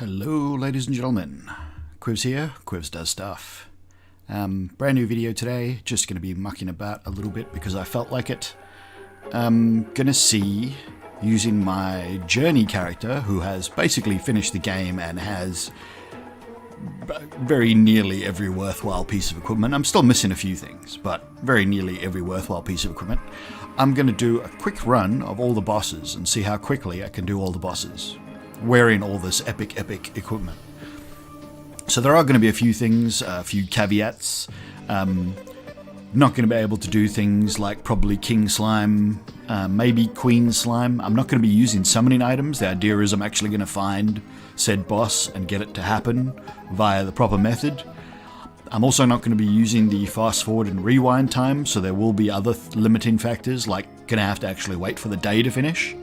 Hello ladies and gentlemen, Quivz here, Quivz does stuff. Brand new video today, just going to be mucking about a little bit because I felt like it. I'm going to see, using my journey character who has basically finished the game and has very nearly every worthwhile piece of equipment. I'm still missing a few things, but very nearly every worthwhile piece of equipment. I'm going to do a quick run of all the bosses and see how quickly I can do all the bosses, wearing all this epic equipment. So there are going to be a few things, a few caveats. Not going to be able to do things like probably King Slime, maybe Queen Slime. I'm not going to be using summoning items. The idea is I'm actually going to find said boss and get it to happen via the proper method. I'm also not going to be using the fast forward and rewind time, so there will be other limiting factors, like going to have to actually wait for the day to finish.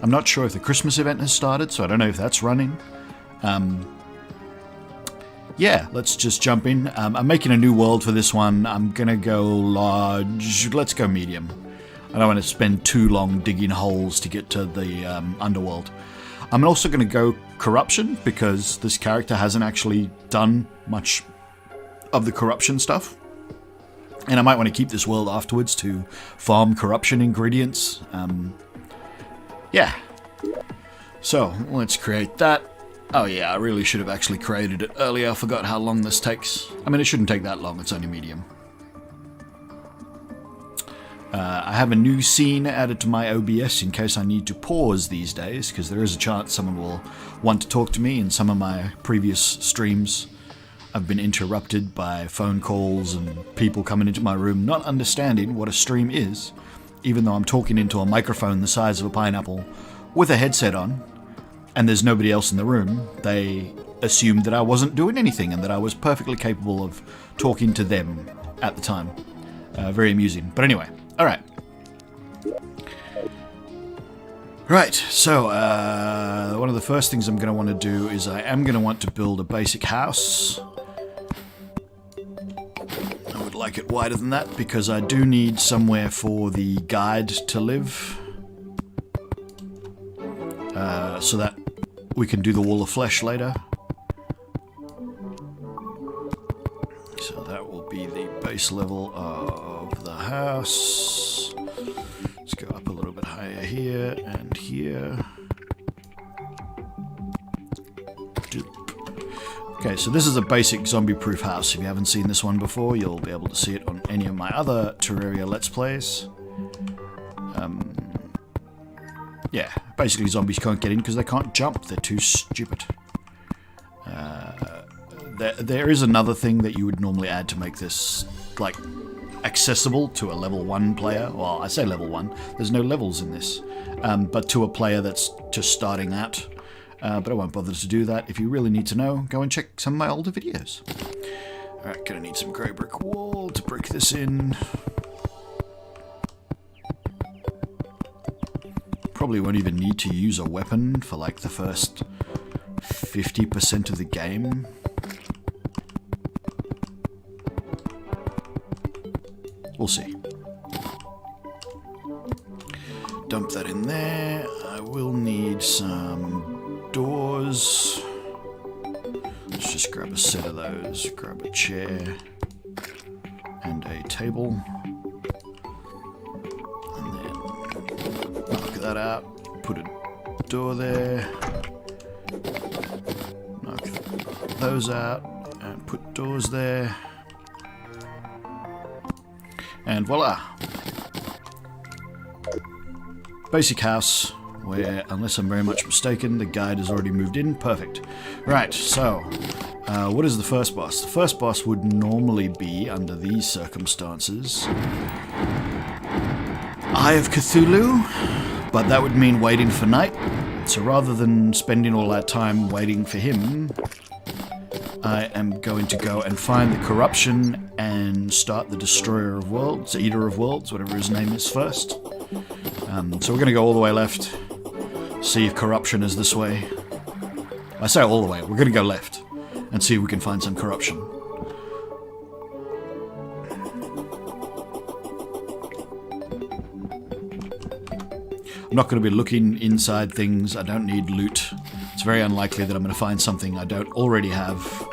I'm not sure if the Christmas event has started, so I don't know if that's running. Yeah, let's just jump in. I'm making a new world for this one. I'm going to go large. Let's go medium. I don't want to spend too long digging holes to get to the underworld. I'm also going to go corruption, because this character hasn't actually done much of the corruption stuff. And I might want to keep this world afterwards to farm corruption ingredients. Yeah. So, let's create that. Oh yeah, I really should have actually created it earlier. I forgot how long this takes. I mean, it shouldn't take that long. It's only medium. I have a new scene added to my OBS in case I need to pause these days, because there is a chance someone will want to talk to me. In some of my previous streams, I've been interrupted by phone calls and people coming into my room not understanding what a stream is, even though I'm talking into a microphone the size of a pineapple with a headset on, and there's nobody else in the room. They assumed that I wasn't doing anything and that I was perfectly capable of talking to them at the time. Very amusing. But anyway, alright. Right, so one of the first things I'm going to want to do is I am going to want to build a basic house. I would like it wider than that because I do need somewhere for the guide to live. So that we can do the wall of flesh later. So that will be the base level of the house. Let's go up a little bit higher here and here. Okay, so this is a basic zombie-proof house. If you haven't seen this one before, you'll be able to see it on any of my other Terraria Let's Plays. Yeah, basically zombies can't get in because they can't jump. They're too stupid. There is another thing that you would normally add to make this, like, accessible to a level 1 player. Well, I say level 1. There's no levels in this. But to a player that's just starting out. But I won't bother to do that. If you really need to know, go and check some of my older videos. Alright, gonna need some grey brick wall to brick this in. Probably won't even need to use a weapon for like the first 50% of the game. We'll see. Dump that in there. I will need some doors. Let's just grab a set of those. Grab a chair and a table. Knock that out, put a door there, knock those out, and put doors there, and voila! Basic house, where, unless I'm very much mistaken, the guide has already moved in. Perfect. Right, so, what is the first boss? The first boss would normally be, under these circumstances, Eye of Cthulhu, but that would mean waiting for night. So rather than spending all that time waiting for him, I am going to go and find the corruption and start the Destroyer of Worlds, Eater of Worlds, whatever his name is first. So we're going to go all the way left, see if corruption is this way. I say all the way, we're going to go left and see if we can find some corruption. I'm not going to be looking inside things. I don't need loot. It's It's very unlikely that I'm going to find something I don't already have.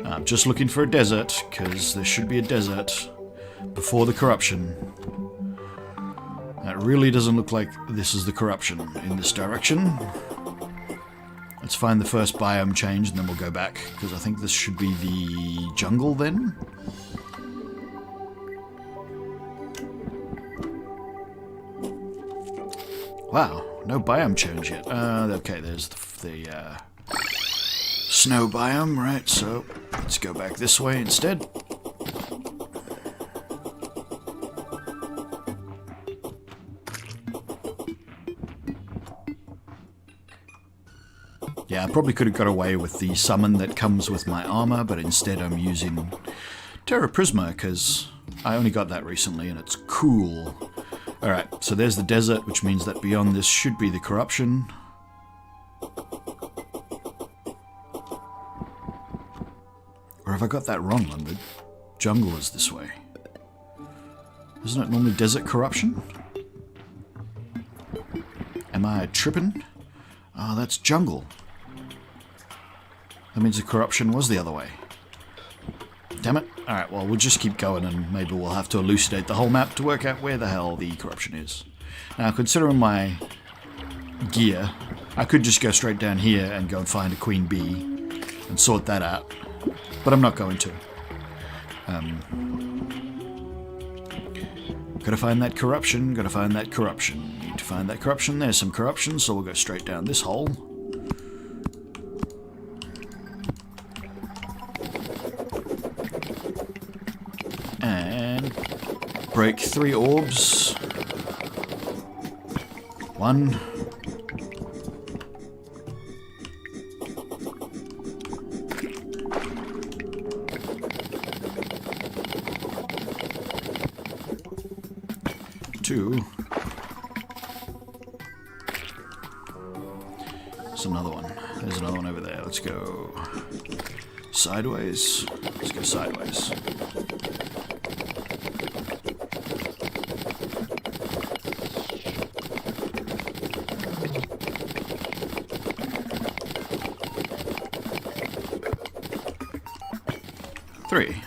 I'm just looking for a desert, because there should be a desert before the corruption. That really doesn't look like this is the corruption in this direction. Let's find the first biome change and then we'll go back, because I think this should be the jungle then. Wow, no biome change yet. Okay, there's the snow biome, right? So let's go back this way instead. Yeah, I probably could have got away with the summon that comes with my armor, but instead I'm using Terra Prisma, because I only got that recently and it's cool. Alright, so there's the desert, which means that beyond this should be the corruption. Or have I got that wrong, and the jungle is this way? Isn't it normally desert corruption? Am I tripping? Oh, that's jungle. That means the corruption was the other way. Damn it. Alright, well, we'll just keep going and maybe we'll have to elucidate the whole map to work out where the hell the corruption is. Now, considering my gear, I could just go straight down here and go and find a queen bee and sort that out. But I'm not going to. Gotta find that corruption, gotta find that corruption. Need to find that corruption. There's some corruption, so we'll go straight down this hole. And break 3 orbs. 1. 2. There's another one. There's another one over there. Let's go sideways. Let's go sideways. Three.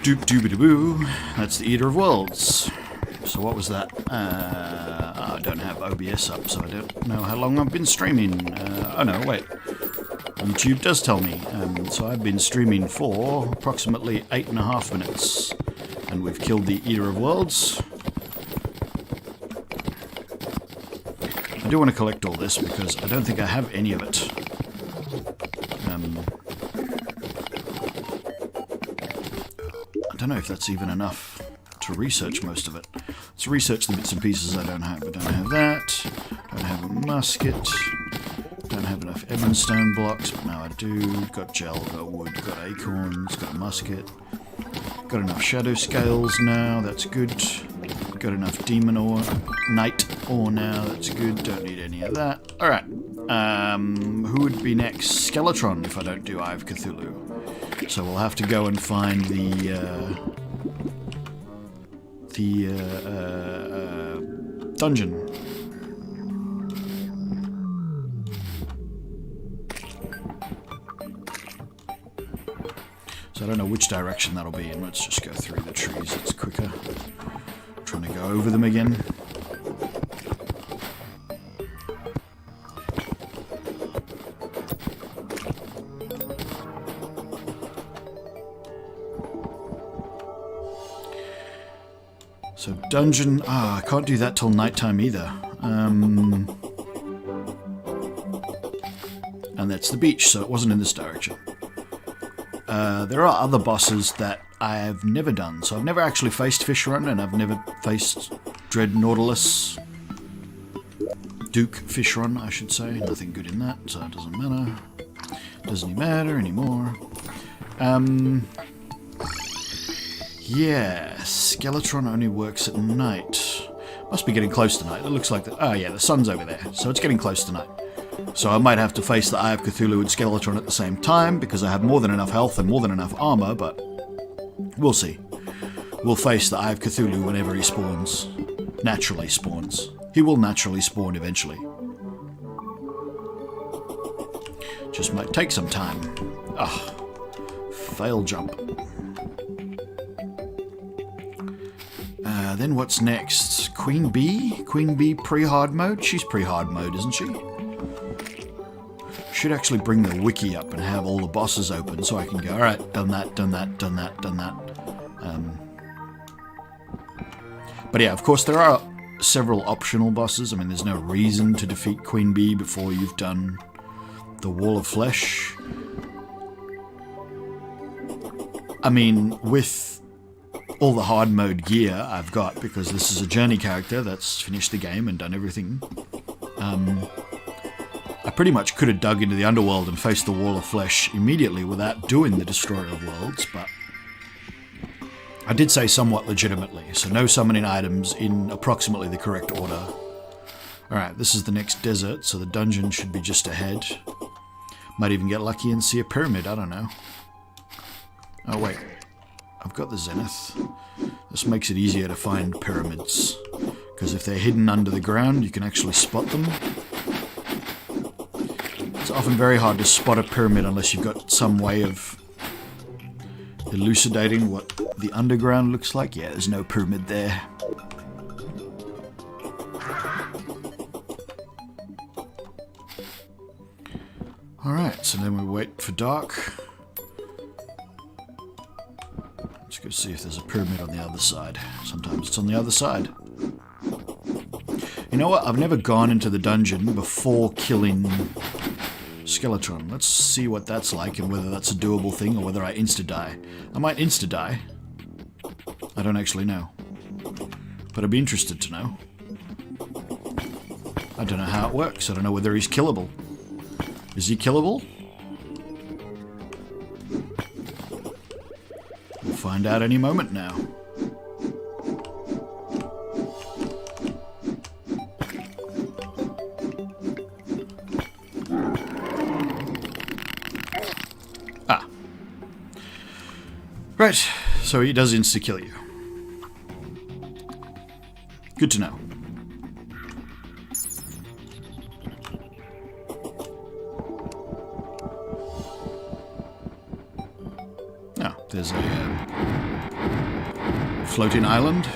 Doop doobie boo. That's the Eater of Worlds. So what was that? I don't have OBS up, so I don't know how long I've been streaming. Oh no, wait. YouTube does tell me. So I've been streaming for approximately 8.5 minutes. And we've killed the Eater of Worlds. I do want to collect all this because I don't think I have any of it. I don't know if that's even enough to research most of it. Let's research the bits and pieces I don't have. I don't have that. Don't have a musket. Don't have enough Ebonstone blocks, but now I do. Got gel, got wood, got acorns, got a musket. Got enough shadow scales now, that's good. Got enough demon ore, night ore now, that's good. Don't need any of that. Alright. Who would be next? Skeletron if I don't do Eye of Cthulhu. So we'll have to go and find the dungeon. So I don't know which direction that'll be in. Let's just go through the trees, it's quicker. I'm trying to go over them again. So dungeon, I can't do that till nighttime either. And that's the beach, so it wasn't in this direction. There are other bosses that I have never done. So I've never actually faced Fishrun, and I've never faced Dread Nautilus. Duke Fishrun, I should say. Nothing good in that, so it doesn't matter. Doesn't matter anymore. Yeah, Skeletron only works at night. Must be getting close to night. It looks like the... Oh yeah, the sun's over there, so it's getting close to night. So I might have to face the Eye of Cthulhu and Skeletron at the same time, because I have more than enough health and more than enough armor, but we'll see. We'll face the Eye of Cthulhu whenever he spawns. Naturally spawns. He will naturally spawn eventually. Just might take some time. Ah, fail jump. Then what's next? Queen Bee? Queen Bee pre-hard mode? She's pre-hard mode, isn't she? Should actually bring the wiki up and have all the bosses open so I can go, alright, done that, done that, done that, done that. But yeah, of course there are several optional bosses. I mean, there's no reason to defeat Queen Bee before you've done the Wall of Flesh. I mean, with all the hard mode gear I've got, because this is a journey character that's finished the game and done everything, I pretty much could have dug into the underworld and faced the Wall of Flesh immediately without doing the Destroyer of Worlds, but I did say somewhat legitimately, so no summoning items in approximately the correct order. Alright, this is the next desert, so the dungeon should be just ahead. Might even get lucky and see a pyramid, I don't know. Oh wait, I've got the Zenith. This makes it easier to find pyramids, because if they're hidden under the ground, you can actually spot them. It's often very hard to spot a pyramid unless you've got some way of elucidating what the underground looks like. Yeah, there's no pyramid there. Alright, so then we wait for dark. Let's go see if there's a pyramid on the other side. Sometimes it's on the other side. You know what? I've never gone into the dungeon before killing Skeletron. Let's see what that's like and whether that's a doable thing or whether I insta-die. I might insta-die. I don't actually know. But I'd be interested to know. I don't know how it works. I don't know whether he's killable. Is he killable? We'll find out any moment now. Ah. Right, so he does insta-kill you. Good to know. There's a floating island.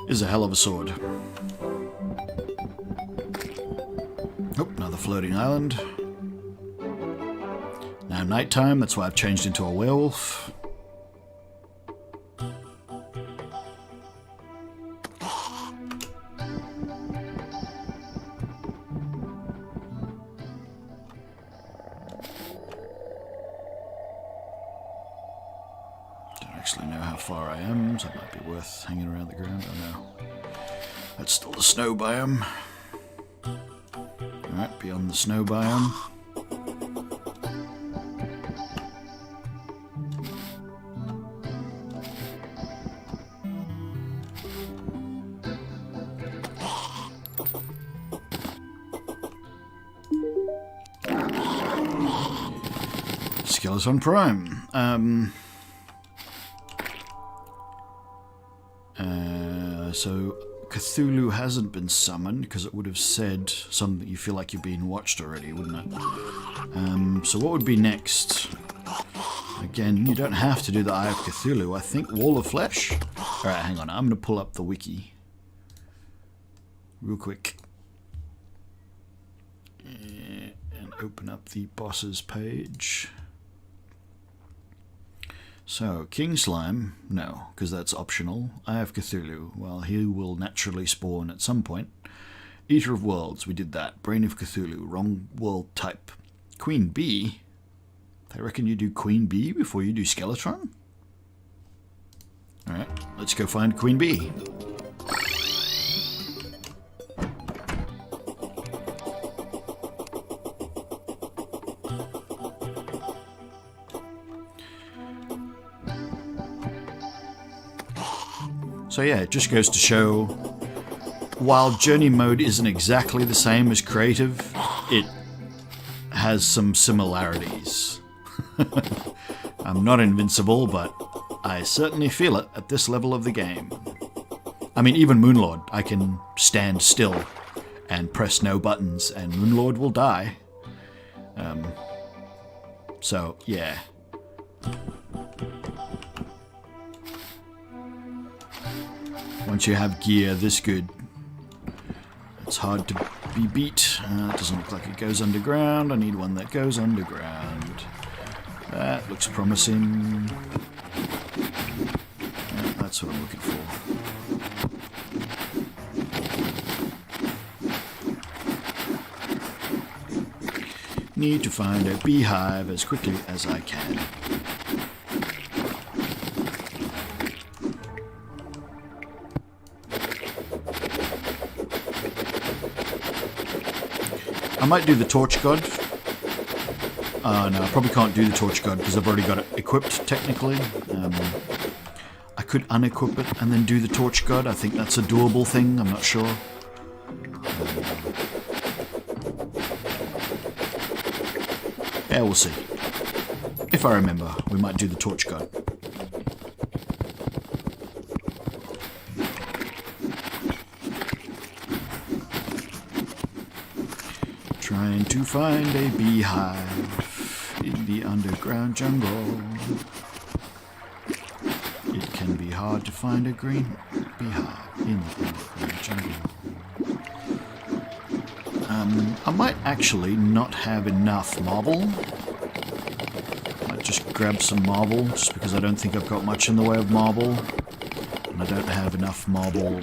Is a hell of a sword. Oh, another floating island. Now nighttime, that's why I've changed into a werewolf. Don't actually know how far I am, so it might be worth hanging around the ground. Oh no. That's still the snow biome. Alright, beyond the snow biome. Skeleton Prime. So Cthulhu hasn't been summoned because it would have said something that you feel like you're being watched already, wouldn't it? So what would be next? Again, you don't have to do the Eye of Cthulhu. I think Wall of Flesh. All right, hang on. I'm going to pull up the wiki real quick and open up the bosses page. So, King Slime, no, because that's optional. Eye of Cthulhu, well, he will naturally spawn at some point. Eater of Worlds, we did that. Brain of Cthulhu, wrong world type. Queen Bee, They reckon you do Queen Bee before you do Skeletron? Alright, let's go find Queen Bee. So yeah, it just goes to show, while journey mode isn't exactly the same as creative, it has some similarities. I'm not invincible, but I certainly feel it at this level of the game. I mean, even Moonlord, I can stand still and press no buttons, and Moonlord will die. So, yeah. Once you have gear this good, it's hard to be beat. It doesn't look like it goes underground. I need one that goes underground. That looks promising. Yeah, that's what I'm looking for. Need to find a beehive as quickly as I can. I might do the Torch God. No, I probably can't do the Torch God because I've already got it equipped, technically. I could unequip it and then do the Torch God. I think that's a doable thing, I'm not sure. Yeah, we'll see. If I remember, we might do the Torch God. Trying to find a beehive in the underground jungle. It can be hard to find a green beehive in the underground jungle. I might actually not have enough marble. Might just grab some marble, just because I don't think I've got much in the way of marble. And I don't have enough marble.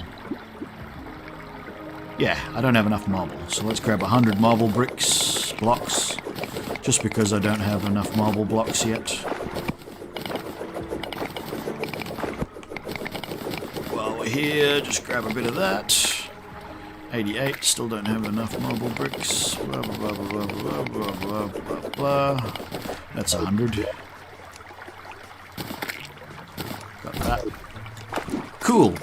Yeah, I don't have enough marble, so let's grab 100 marble blocks, just because I don't have enough marble blocks yet. While we're here, just grab a bit of that. 88, still don't have enough marble bricks. Blah, blah, blah, blah, blah, blah, blah, blah, blah. That's 100. Got that. Cool.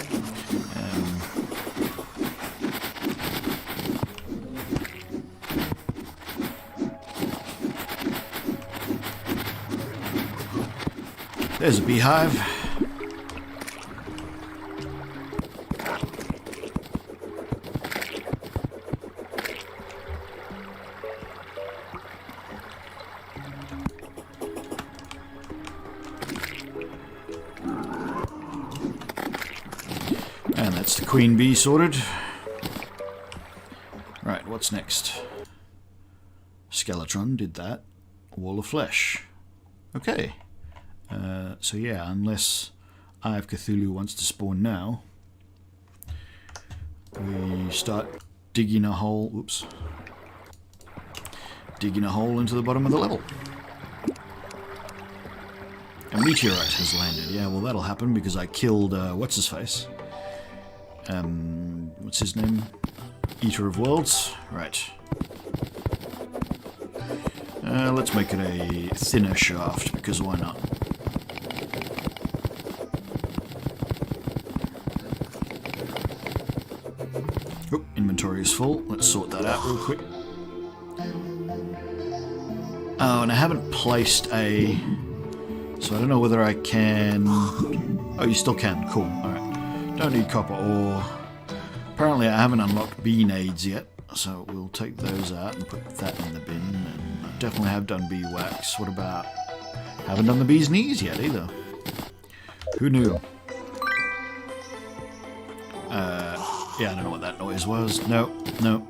There's a beehive. And that's the queen bee sorted. Right, what's next? Skeletron did that. Wall of flesh. Okay. So yeah, unless Eye of Cthulhu wants to spawn now, we start digging a hole. Oops. Digging a hole into the bottom of the level. A meteorite has landed. Yeah, well that'll happen because I killed what's his face. What's his name? Eater of Worlds. Right. Let's make it a thinner shaft because why not? Oh, inventory is full. Let's sort that out real quick. Oh, and I haven't placed a... So I don't know whether I can... Oh, you still can. Cool. Alright. Don't need copper ore. Apparently I haven't unlocked bee nades yet, so we'll take those out and put that in the bin. And I definitely have done bee wax. What about... Haven't done the bee's knees yet either. Who knew? Yeah, I don't know what that noise was. No. I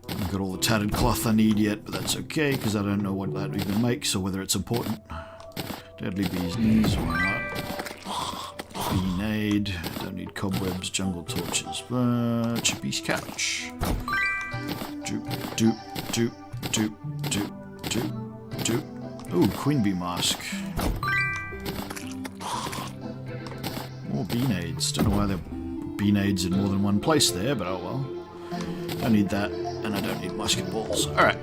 haven't got all the tattered cloth I need yet, but that's okay, because I don't know what that even makes, or whether it's important. Deadly bee's knees, why not? Bee nade, don't need cobwebs, jungle torches, but Chippy's couch. Doop, doop, doop, doop, doop, doop. to. Ooh, queen bee mask. More beanades. Don't know why there are beanades in more than one place there, but oh well. I need that, and I don't need musket balls. Alright.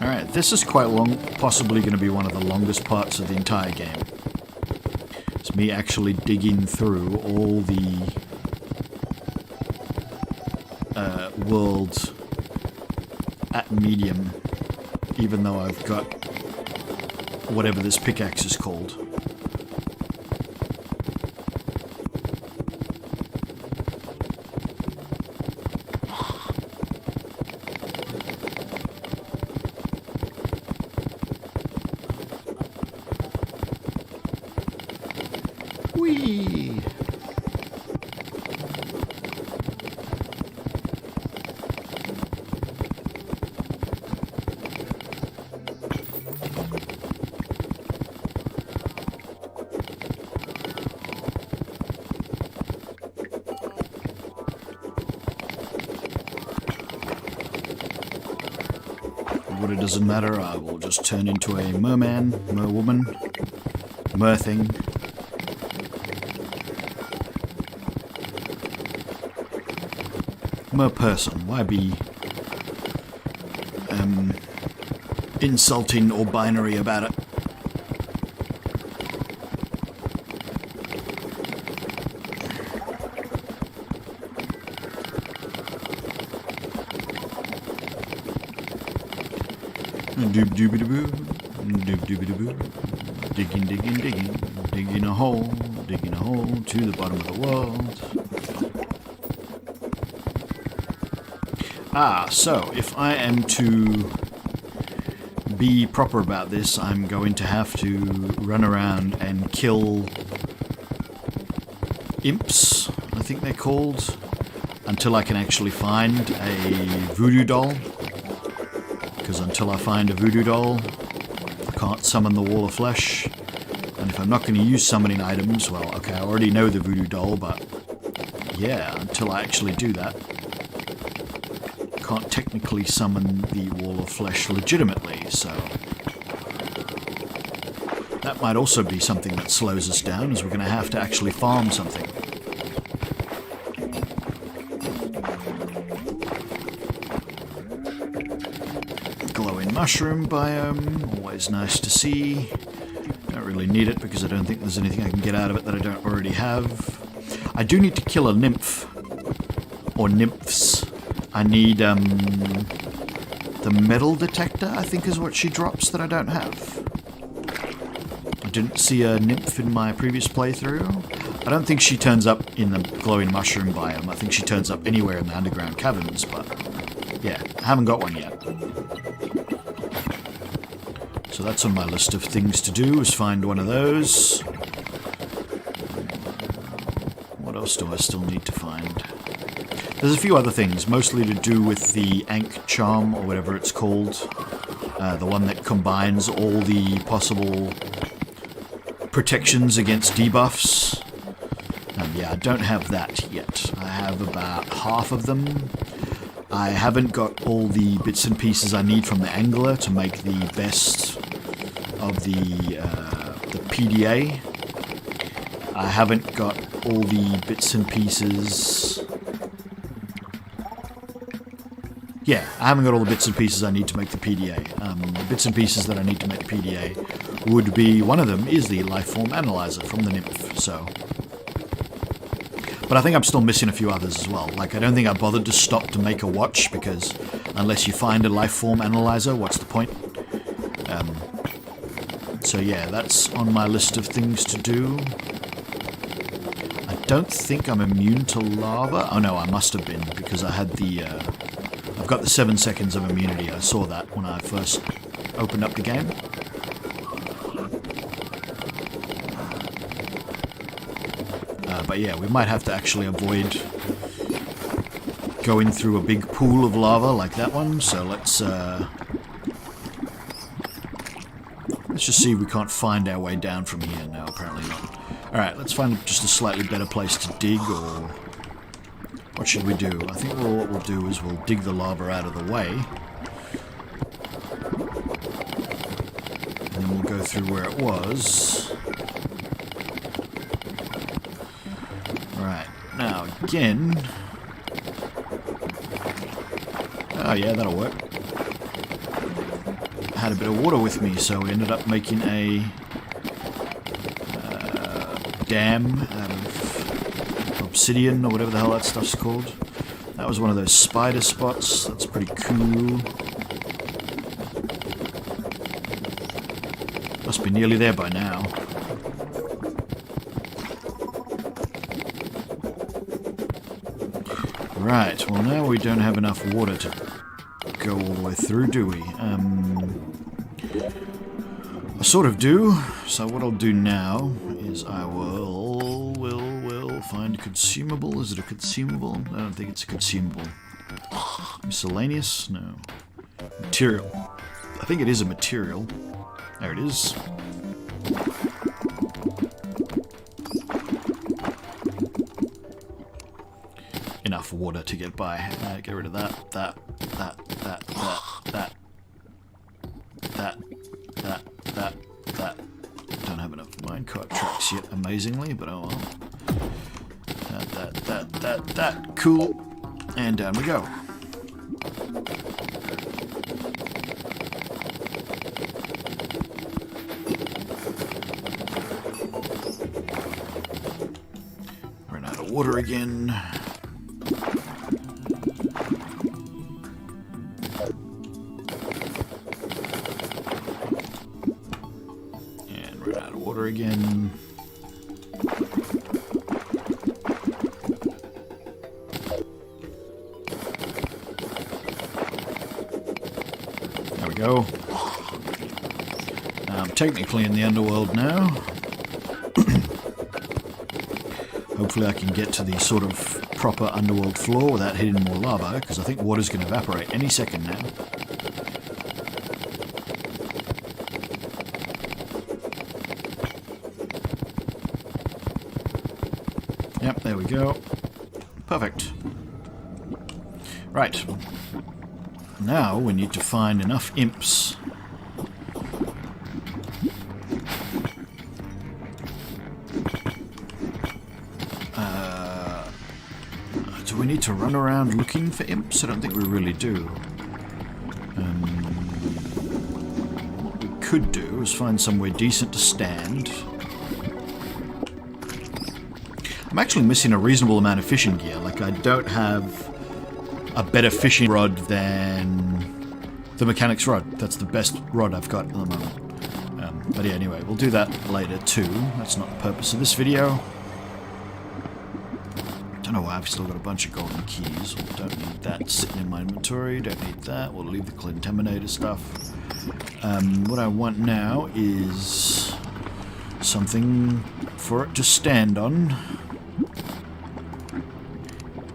Alright, this is quite long, possibly going to be one of the longest parts of the entire game. It's me actually digging through all the world at medium, even though I've got whatever this pickaxe is called. Whee! But it doesn't matter, I will just turn into a merman, merwoman, merthing. Merperson. Why be insulting or binary about it? Doob dooby doo, doob dooby doo, digging, digging, digging, digging a hole to the bottom of the world. Ah, so if I am to be proper about this, I'm going to have to run around and kill imps, I think they're called, until I can actually find a voodoo doll. Because until I find a voodoo doll, I can't summon the wall of flesh. And if I'm not going to use summoning items, well, okay, I already know the voodoo doll, but yeah, until I actually do that, I can't technically summon the wall of flesh legitimately, so that might also be something that slows us down, as we're going to have to actually farm something. Glowing mushroom biome, always nice to see. Don't really need it because I don't think there's anything I can get out of it that I don't already have. I do need to kill a nymph, or nymphs. I need the metal detector, I think is what she drops that I don't have. I didn't see a nymph in my previous playthrough. I don't think she turns up in the glowing mushroom biome. I think she turns up anywhere in the underground caverns, but yeah, I haven't got one yet. So that's on my list of things to do, is find one of those. What else do I still need to find? There's a few other things, mostly to do with the Annndd charm, or whatever it's called. The one that combines all the possible protections against debuffs. Yeah, I don't have that yet. I have about half of them. I haven't got all the bits and pieces I need from the angler to make the best of the PDA. I haven't got all the bits and pieces. Yeah, I haven't got all the bits and pieces I need to make the PDA. The bits and pieces that I need to make the PDA would be, one of them is the lifeform analyzer from the nymph, so. But I think I'm still missing a few others as well. Like, I don't think I bothered to stop to make a watch, because unless you find a lifeform analyzer, what's the point? So yeah, that's on my list of things to do. I don't think I'm immune to lava. Oh no, I must have been, because I had the... I've got the 7 seconds of immunity. I saw that when I first opened up the game. But yeah, we might have to actually avoid going through a big pool of lava like that one, so let's just see if we can't find our way down from here. No, apparently not. Alright, let's find just a slightly better place to dig, or What should we do? I think what we'll do is we'll dig the lava out of the way. And then we'll go through where it was. Right, now again... Oh yeah, that'll work. I had a bit of water with me, so we ended up making a dam out of obsidian, or whatever the hell that stuff's called. That was one of those spider spots. That's pretty cool. Must be nearly there by now. Right, well now we don't have enough water to go all the way through, do we? I sort of do, so what I'll do now is I will find a consumable. Is it a consumable? I don't think it's a consumable. Miscellaneous? No. Material. I think it is a material. There it is. Enough water to get by. Get rid of that. Don't have enough minecart tracks yet, amazingly, but oh well. That. Cool. And down we go. Run out of water again. And run out of water again. There we go. I'm technically in the underworld now. Hopefully I can get to the sort of proper underworld floor without hitting more lava, because I think water's going to evaporate any second now. Yep, there we go. Perfect. Right. Now we need to find enough imps. Do we need to run around looking for imps? I don't think we really do. What we could do is find somewhere decent to stand. I'm actually missing a reasonable amount of fishing gear. Like, I don't have a better fishing rod than the mechanic's rod. That's the best rod I've got at the moment. But yeah, anyway, we'll do that later too. That's not the purpose of this video. Don't know why I've still got a bunch of golden keys. Don't need that sitting in my inventory. Don't need that. We'll leave the contaminator stuff. What I want now is something for it to stand on.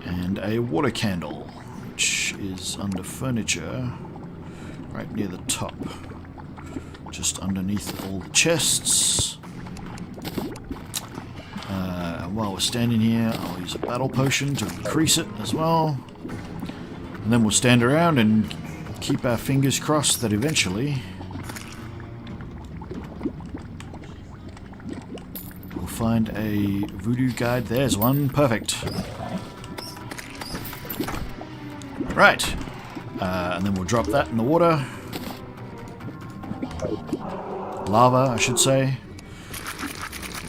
And a water candle, which is under furniture, right near the top. Just underneath all the chests. While we're standing here, I'll use a battle potion to increase it as well. And then we'll stand around and keep our fingers crossed that eventually we'll find a voodoo guide. There's one. Perfect. Right. And then we'll drop that in the water. Lava, I should say.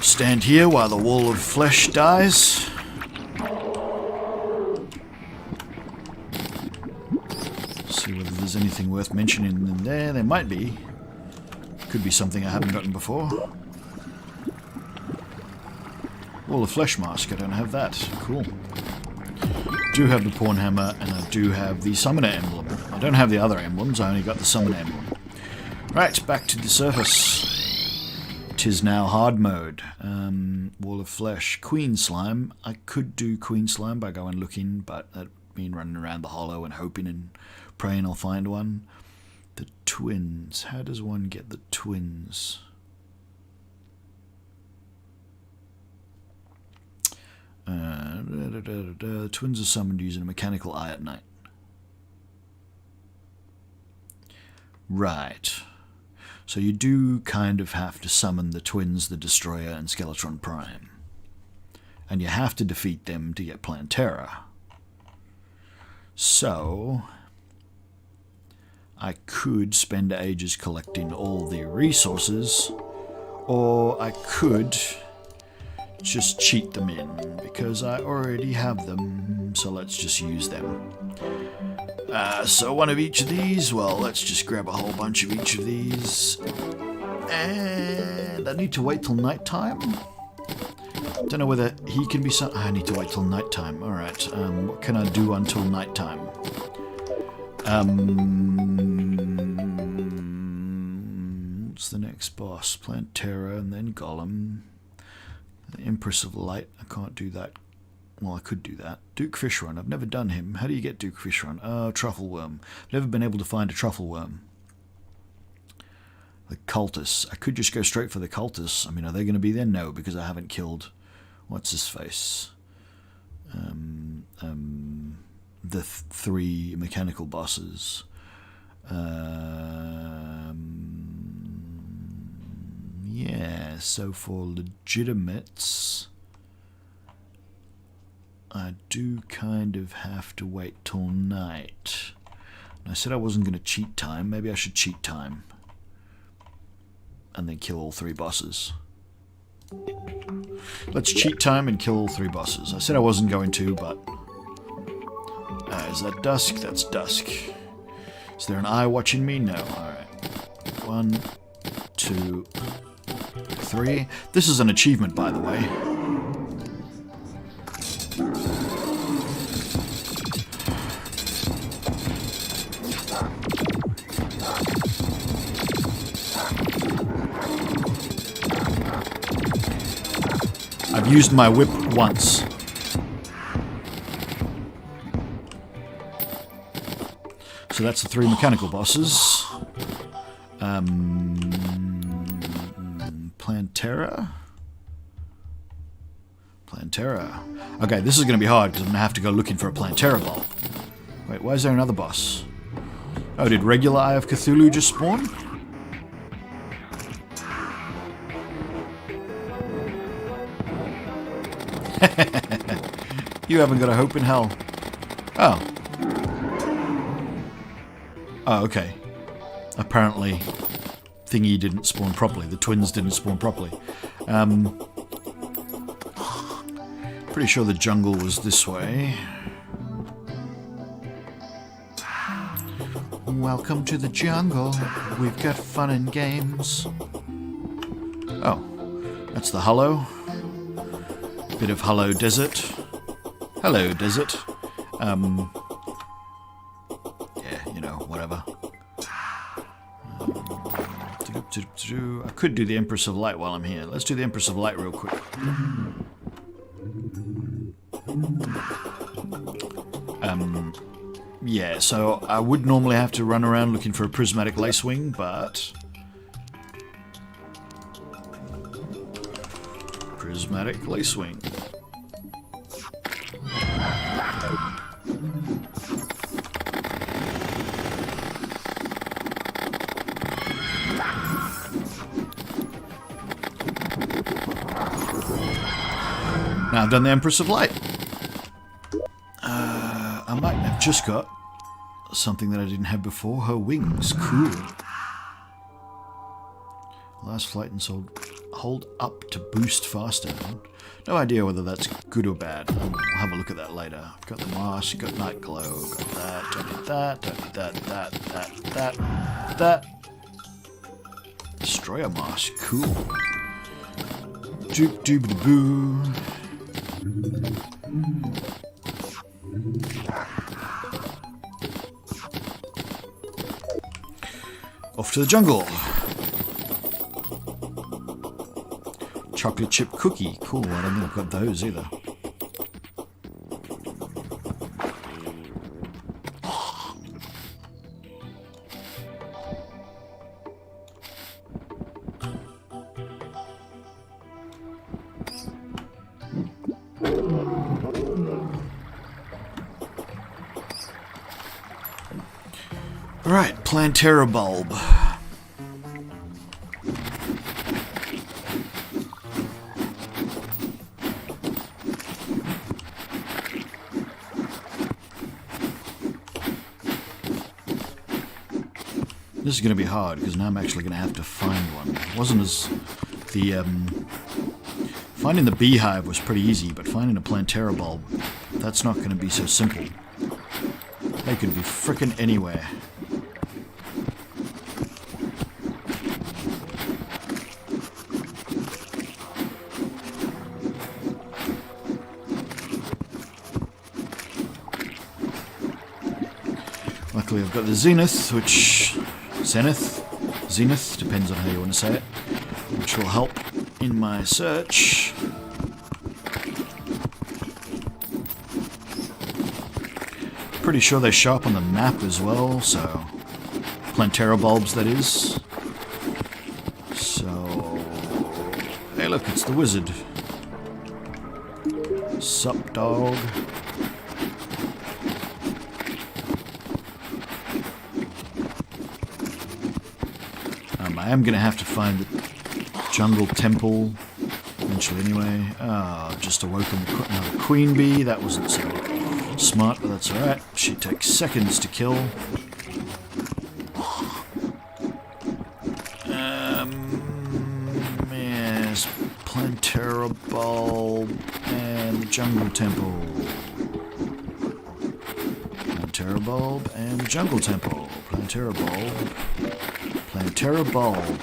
Stand here while the wall of flesh dies. See whether there's anything worth mentioning in there. There might be. Could be something I haven't gotten before. Wall of flesh mask. I don't have that. Cool. Do have the pawn hammer, and I do have the summoner emblem. I don't have the other emblems. I only got the summoner emblem. Right, back to the surface. 'Tis now hard mode. Wall of flesh. Queen slime. I could do queen slime by going looking, but that'd mean running around the hollow and hoping and praying I'll find one. The twins. How does one get the twins? Twins are summoned using a mechanical eye at night. Right. So you do kind of have to summon the twins, the Destroyer, and Skeletron Prime. And you have to defeat them to get Plantera. So I could spend ages collecting all the resources, or I could just cheat them in, because I already have them, so let's just use them. So one of each of these, well, let's just grab a whole bunch of each of these. And I need to wait till nighttime. Don't know whether he can be I need to wait till nighttime. Alright, what can I do until nighttime? What's the next boss? Plantera and then Golem. The Empress of Light, I can't do that. Well, I could do that. Duke Fishron, I've never done him. How do you get Duke Fishron? Oh, Truffle Worm. I've never been able to find a Truffle Worm. The Cultists. I could just go straight for the Cultists. I mean, are they going to be there? No, because I haven't killed... What's his face? The three mechanical bosses. Yeah, so for legitimates... I do kind of have to wait till night. And I said I wasn't going to cheat time. Maybe I should cheat time. And then kill all three bosses. Let's cheat time and kill all three bosses. I said I wasn't going to, but... is that dusk? That's dusk. Is there an eye watching me? No. Alright. 1, 2, 3. This is an achievement, by the way. I've used my whip once. So that's the three mechanical bosses. Plantera? Plantera. Okay, this is going to be hard because I'm going to have to go looking for a Plantera Bulb. Wait, why is there another boss? Oh, did regular Eye of Cthulhu just spawn? You haven't got a hope in hell. Oh. Oh, okay. Apparently, thingy didn't spawn properly. The twins didn't spawn properly. Pretty sure the jungle was this way. Welcome to the jungle. We've got fun and games. Oh, that's the Hollow. Bit of Hollow Desert. Hello, Desert. Yeah, you know, whatever. I could do the Empress of Light while I'm here. Let's do the Empress of Light real quick. Yeah, so I would normally have to run around looking for a prismatic lacewing, but... Prismatic lacewing. Now I've done the Empress of Light. I might have just got something that I didn't have before. Her wings. Cool. Last flight and sold. Hold up to boost faster. No idea whether that's good or bad. We'll have a look at that later. Got the mask, got night glow, got that, don't need that, don't need that. Destroyer mask. Cool. Doop doop boo. Off to the jungle. Chocolate chip cookie. Cool, I don't think I've got those either. Plantera Bulb. This is going to be hard because now I'm actually going to have to find one. It wasn't as finding the beehive was pretty easy, but finding a Plantera Bulb, that's not going to be so simple. They could be frickin' anywhere. Luckily I've got the Zenith, Zenith, depends on how you want to say it, which will help in my search. Pretty sure they show up on the map as well, so Plantera Bulbs, that is. So, hey look, it's the wizard. Sup, dog? I am going to have to find the jungle temple eventually anyway. I've just awoken another queen bee. That wasn't so smart, but that's alright. She takes seconds to kill. Yes, Plantera Bulb and the jungle temple. Plantera Bulb and the jungle temple. Plantera Bulb. Plantera Bulb.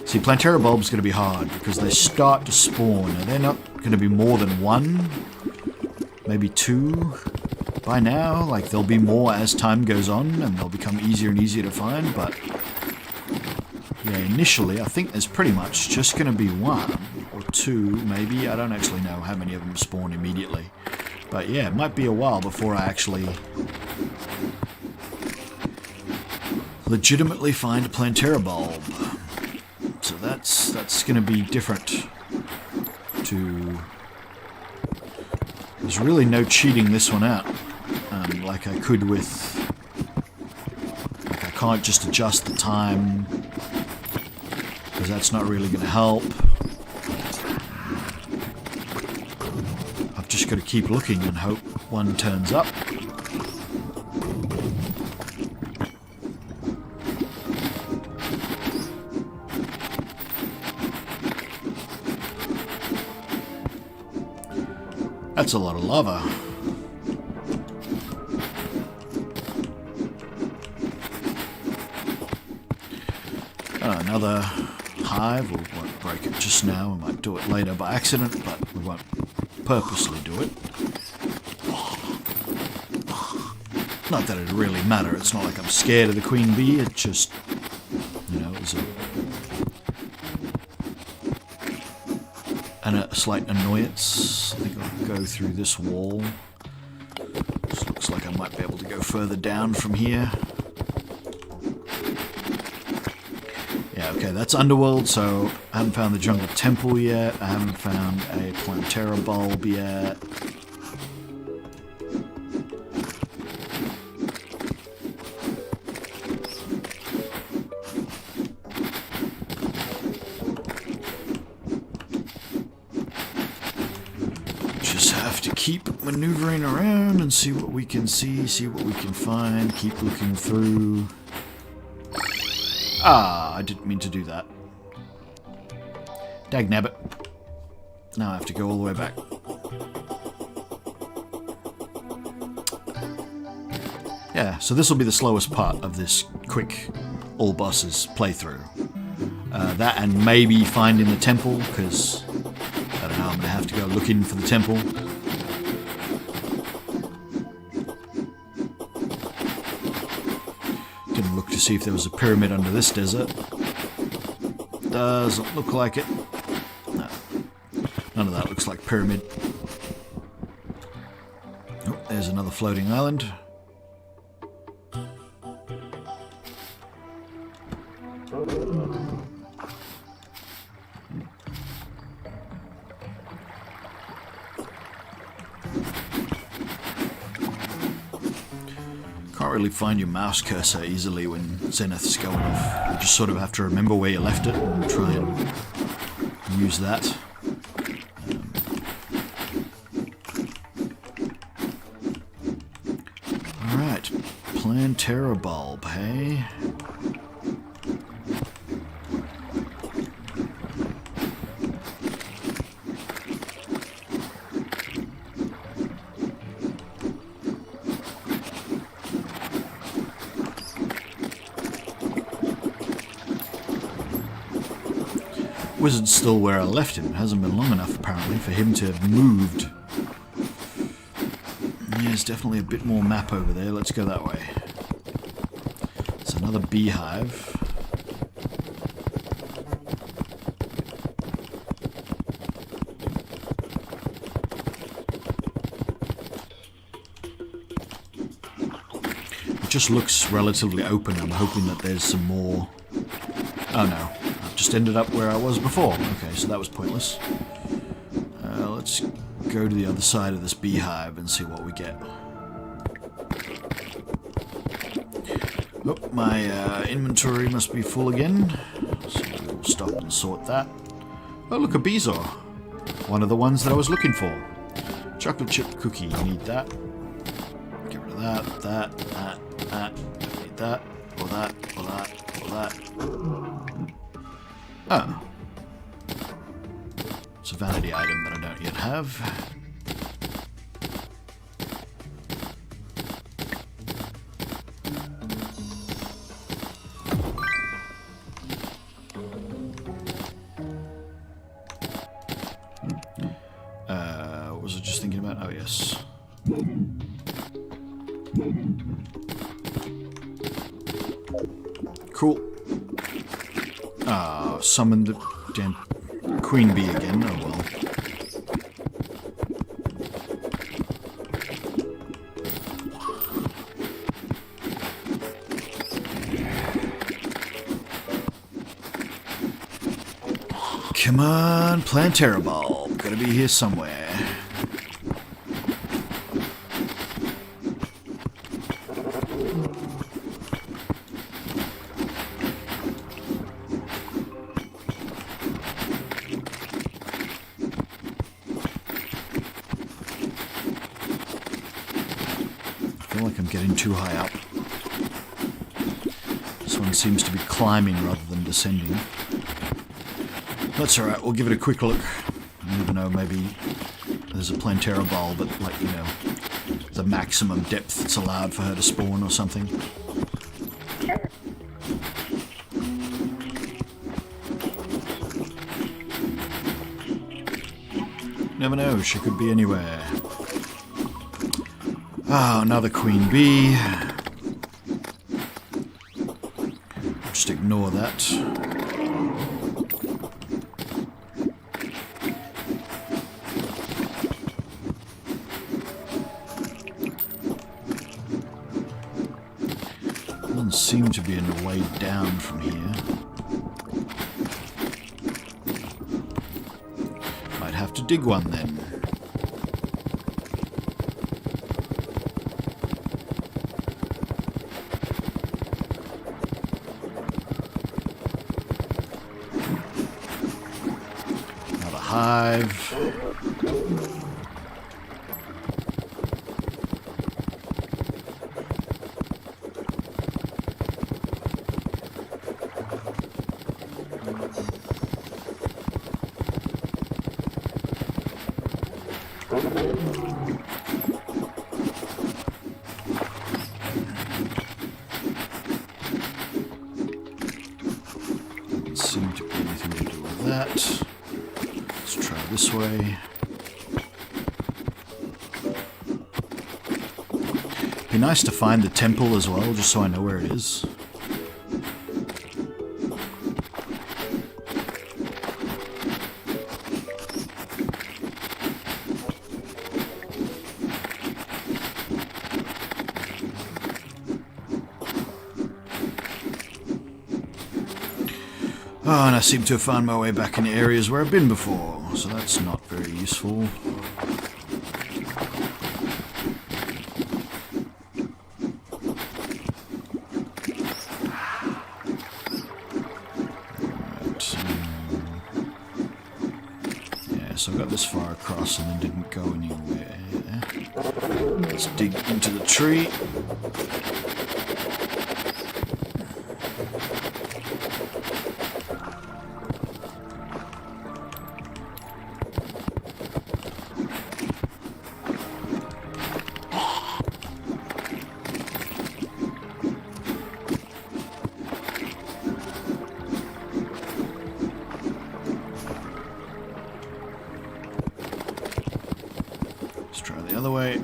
See, Plantera Bulb's going to be hard because they start to spawn, and they're not going to be more than one, maybe two by now. Like, there'll be more as time goes on, and they'll become easier and easier to find, but yeah, initially, I think there's pretty much just going to be one or two, maybe. I don't actually know how many of them spawn immediately. But yeah, it might be a while before I actually legitimately find a Plantera Bulb. So that's going to be different to... There's really no cheating this one out, like I could with... Like, I can't just adjust the time, because that's not really going to help. I've just got to keep looking and hope one turns up. That's a lot of lava. Another hive. We won't break it just now. We might do it later by accident, but we won't purposely do it. Not that it really matter. It's not like I'm scared of the queen bee. It just, you know, is a slight annoyance. I think I'll go through this wall. This looks like I might be able to go further down from here. Yeah, okay, that's Underworld, so I haven't found the jungle temple yet. I haven't found a Plantera Bulb yet. Keep maneuvering around and see what we can see what we can find, keep looking through. I didn't mean to do that. Dagnabbit. Now I have to go all the way back. Yeah, so this will be the slowest part of this quick all bosses playthrough. That and maybe finding the temple, because I don't know, I'm going to have to go looking for the temple. Didn't look to see if there was a pyramid under this desert. Doesn't look like it. No. None of that looks like pyramid. Oh, there's another floating island. really find your mouse cursor easily when Zenith's going off. You just sort of have to remember where you left it and try and use that. Alright, Plantera Bulb, hey? Wizard's still where I left him. It hasn't been long enough, apparently, for him to have moved. Yeah, there's definitely a bit more map over there. Let's go that way. It's another beehive. It just looks relatively open. I'm hoping that there's some more... Oh no. Just ended up where I was before. Okay, so that was pointless. Let's go to the other side of this beehive and see what we get. Oh, my inventory must be full again. So we'll stop and sort that. Oh, look, a Beezor. One of the ones that I was looking for. Chocolate chip cookie, need that. Get rid of that, that. Don't need that, or that, or that, or that. Oh. It's a vanity item that I don't yet have. What was I just thinking about? Oh, yes. Cool. Ah, summoned the damn queen bee again. Oh well. Come on, Plantera Bulb. Gotta be here somewhere. I feel like I'm getting too high up. This one seems to be climbing rather than descending. That's alright, we'll give it a quick look. You never know, maybe there's a Plantera Bulb at, like, you know, the maximum depth that's allowed for her to spawn or something. Never know, she could be anywhere. Ah, another queen bee. Just ignore that. Doesn't seem to be a way down from here. Might have to dig one then. Another hive. Doesn't seem to be anything to do with that. Let's try this way. Be nice to find the temple as well, just so I know where it is. Oh, and I seem to have found my way back into areas where I've been before, so that's not very useful. Okay, so I got this far across and then didn't go anywhere. Let's dig into the tree. Other way.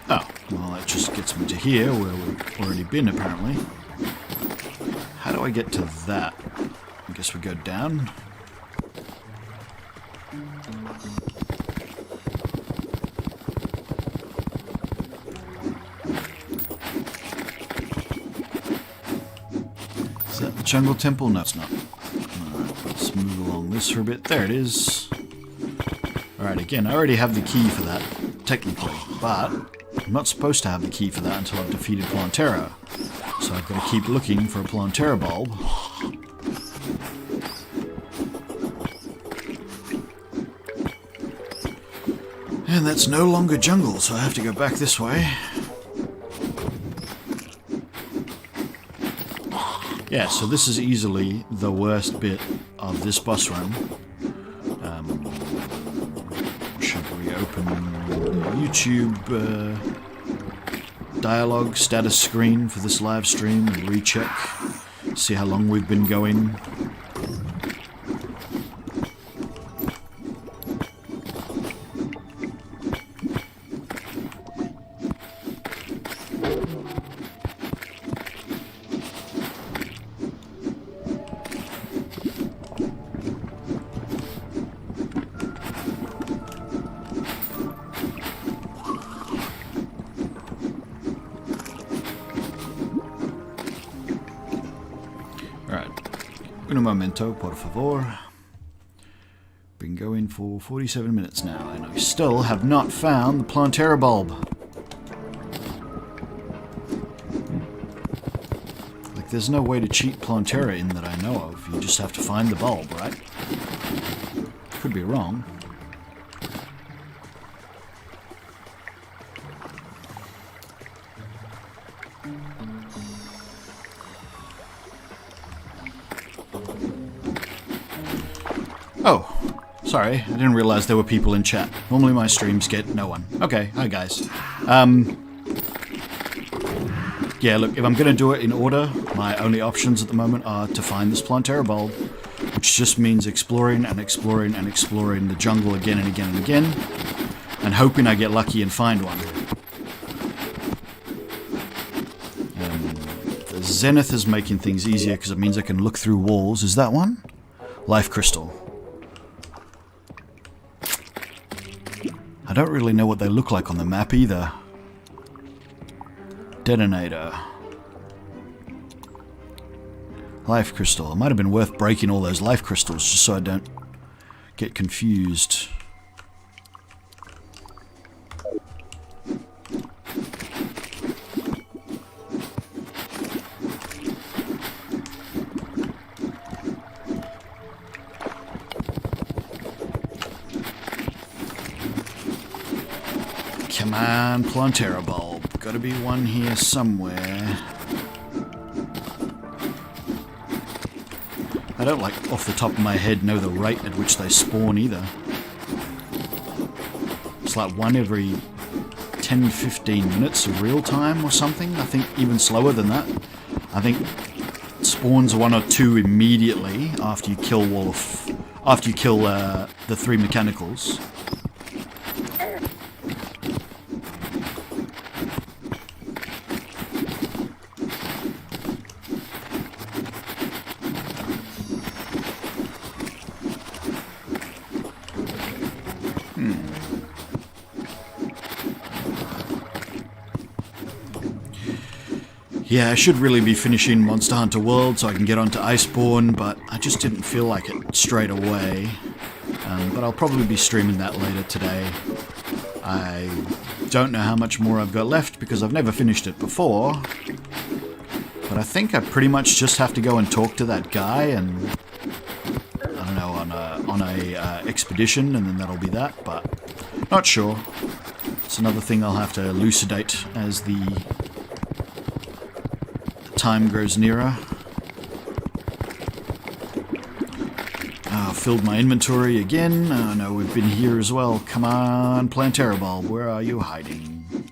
Oh, well, that just gets me to here, where we've already been, apparently. How do I get to that? I guess we go down. Is that the jungle temple? No, it's not. Alright, let's move along this for a bit. There it is. Alright, again, I already have the key for that, technically, but I'm not supposed to have the key for that until I've defeated Plantera. So I've got to keep looking for a Plantera Bulb. And that's no longer jungle, so I have to go back this way. Yeah, so this is easily the worst bit of this boss run. Open the YouTube dialogue status screen for this live stream and recheck, see how long we've been going. Un momento, por favor. Been going for 47 minutes now, and I still have not found the Plantera Bulb. Like, there's no way to cheat Plantera in that I know of. You just have to find the bulb, right? Could be wrong. Oh, sorry, I didn't realize there were people in chat. Normally my streams get no one. Okay, hi guys. Yeah, look, if I'm going to do it in order, my only options at the moment are to find this Plantera Bulb, which just means exploring and exploring and exploring the jungle again and again and again, and hoping I get lucky and find one. The Zenith is making things easier because it means I can look through walls. Is that one? Life Crystal. I don't really know what they look like on the map either. Detonator. Life Crystal. It might have been worth breaking all those life crystals just so I don't get confused. Come on, Plantera Bulb. Gotta be one here somewhere. I don't, like, off the top of my head know the rate at which they spawn either. It's like one every 10-15 minutes of real time or something. I think even slower than that. I think it spawns one or two immediately after you kill the 3 mechanicals. Yeah, I should really be finishing Monster Hunter World so I can get onto Iceborne, but I just didn't feel like it straight away. But I'll probably be streaming that later today. I don't know how much more I've got left because I've never finished it before. But I think I pretty much just have to go and talk to that guy and, I don't know, on a expedition, and then that'll be that, but not sure. It's another thing I'll have to elucidate as the time grows nearer. Filled my inventory again. Oh no, we've been here as well. Come on, Plantera Bulb, where are you hiding?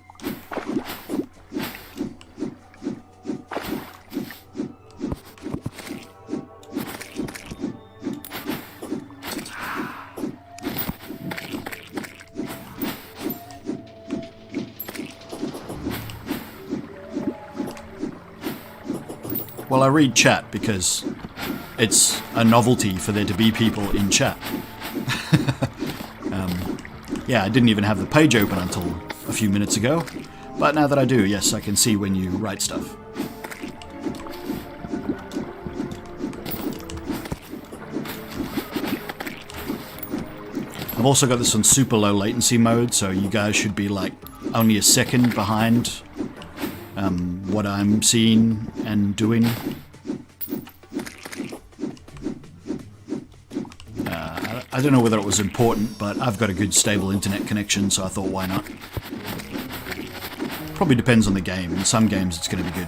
Well, I read chat because it's a novelty for there to be people in chat. Yeah, I didn't even have the page open until a few minutes ago, but now that I do, yes, I can see when you write stuff. I've also got this on super low latency mode, so you guys should be like only a second behind what I'm seeing and doing. I don't know whether it was important, but I've got a good stable internet connection, so I thought, why not? Probably depends on the game. In some games it's going to be good.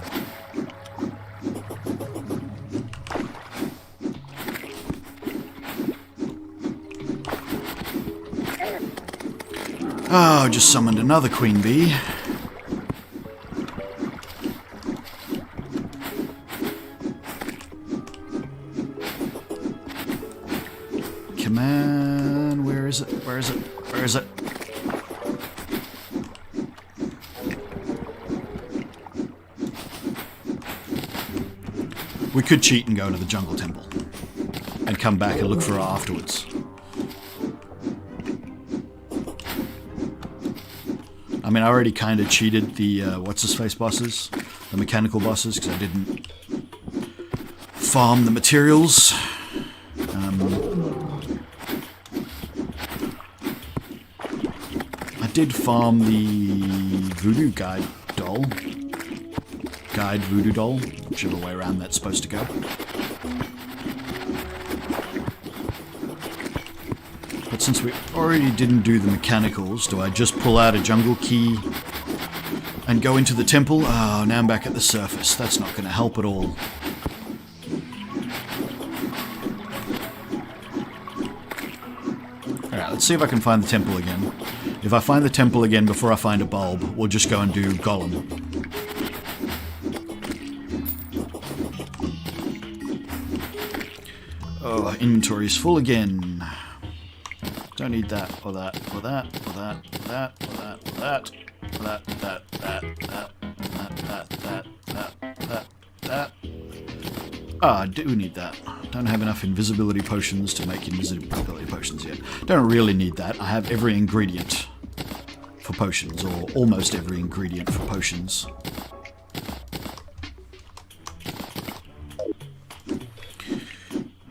Oh, just summoned another queen bee. Come on, where is it? Where is it? Where is it? We could cheat and go to the jungle temple and come back and look for her afterwards. I mean, I already kind of cheated the what's-his-face bosses, the mechanical bosses, because I didn't farm the materials. I did farm the voodoo guide doll. Guide voodoo doll, whichever way around that's supposed to go. But since we already didn't do the mechanicals, do I just pull out a jungle key and go into the temple? Oh, now I'm back at the surface. That's not going to help at all. Alright, let's see if I can find the temple again. If I find the temple again before I find a bulb, we'll just go and do Golem. Oh, inventory's full again. Don't need that, or that, or that, or that, or that, or that, or that, or that, that. Ah, I do need that. Don't have enough invisibility potions to make invisibility potions yet. Don't really need that. I have every ingredient for potions, or almost every ingredient for potions.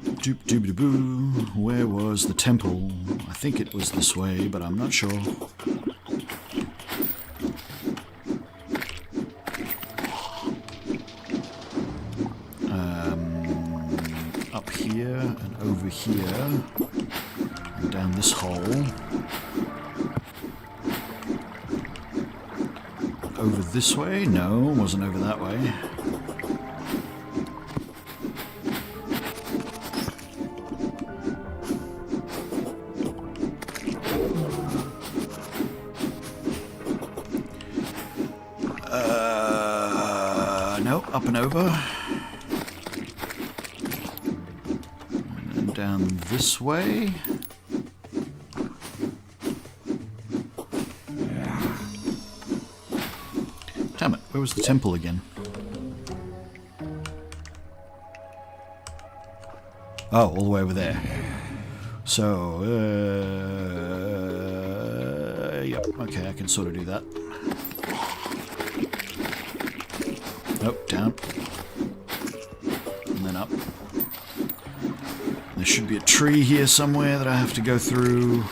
Doop-doop-doo-boo. Where was the temple? I think it was this way, but I'm not sure. Up here and over here. And down this hole. Over this way? No, wasn't over that way. No, up and over. And down this way. Damn it, where was the temple again? Oh, all the way over there. So, yep, okay, I can sort of do that. Nope, down. And then up. There should be a tree here somewhere that I have to go through.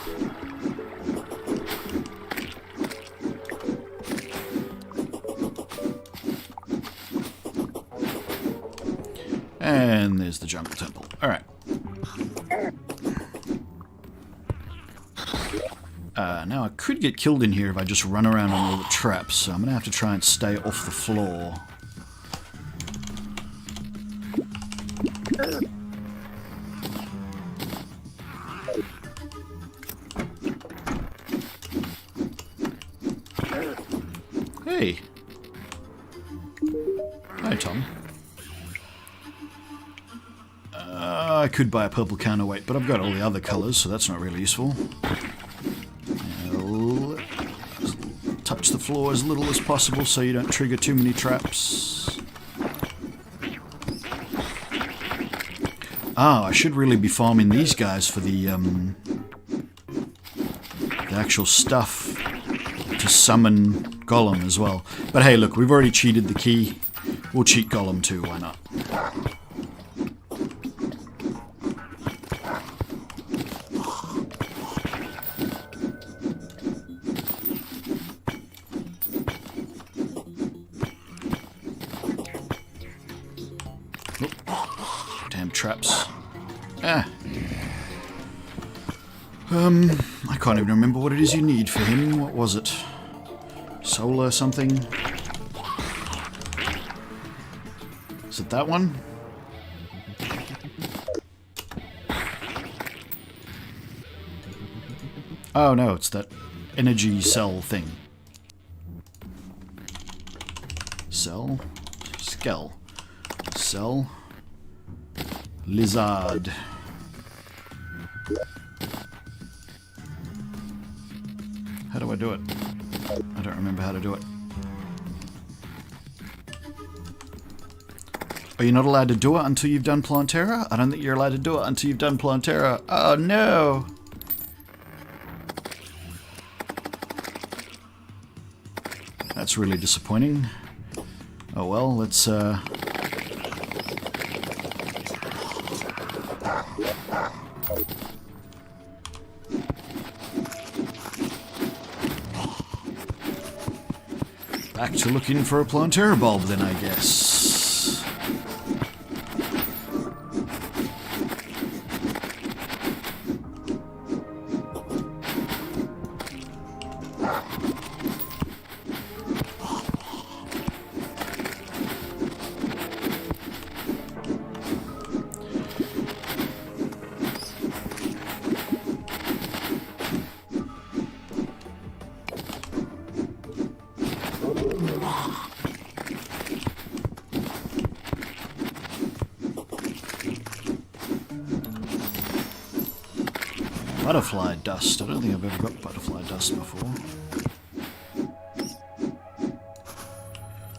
And there's the jungle temple. Alright. Now I could get killed in here if I just run around on all the traps, so I'm going to have to try and stay off the floor. Hey! Hi, Tom. I could buy a purple counterweight, but I've got all the other colours, so that's not really useful. Touch the floor as little as possible so you don't trigger too many traps. Ah, I should really be farming these guys for the actual stuff to summon Golem as well. But hey, look, we've already cheated the key. We'll cheat Golem too, why not? Damn traps. Ah. I can't even remember what it is you need for him. What was it? Solar something? Is it that one? Oh no, it's that energy cell thing. Cell? Skell. Cell. Lizard. How do I do it? I don't remember how to do it. Are you not allowed to do it until you've done Plantera? I don't think you're allowed to do it until you've done Plantera. Oh no! That's really disappointing. Oh well, let's back to looking for a Plantera Bulb then, I guess. Butterfly dust. I don't think I've ever got butterfly dust before.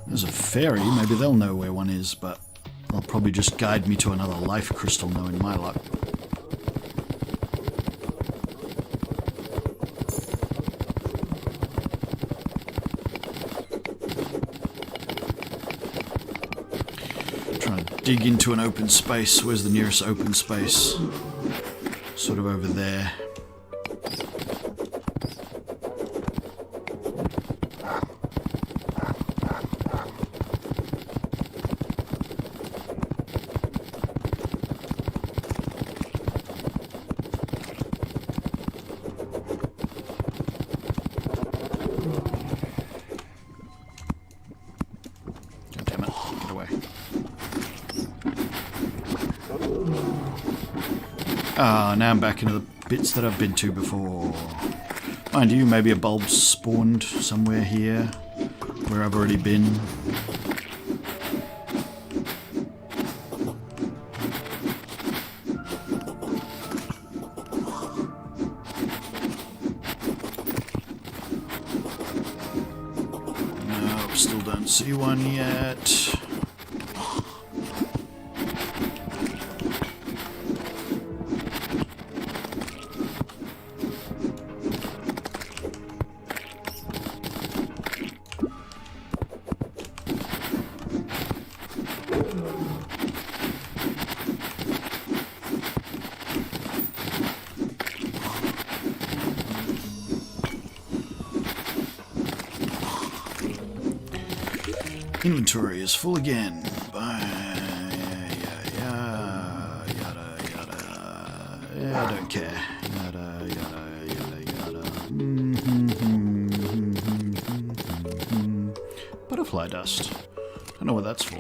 There's a fairy. Maybe they'll know where one is, but they'll probably just guide me to another life crystal, knowing my luck. Trying to dig into an open space. Where's the nearest open space? Sort of over there. God damn it, get away. Ah, now I'm back into the bits that I've been to before. Mind you, maybe a bulb spawned somewhere here, where I've already been. Nope, still don't see one yet. Inventory is full again. Yada, yada. Yeah, I don't care. Yada, yada, yada, yada. fly dust. I don't know what that's for.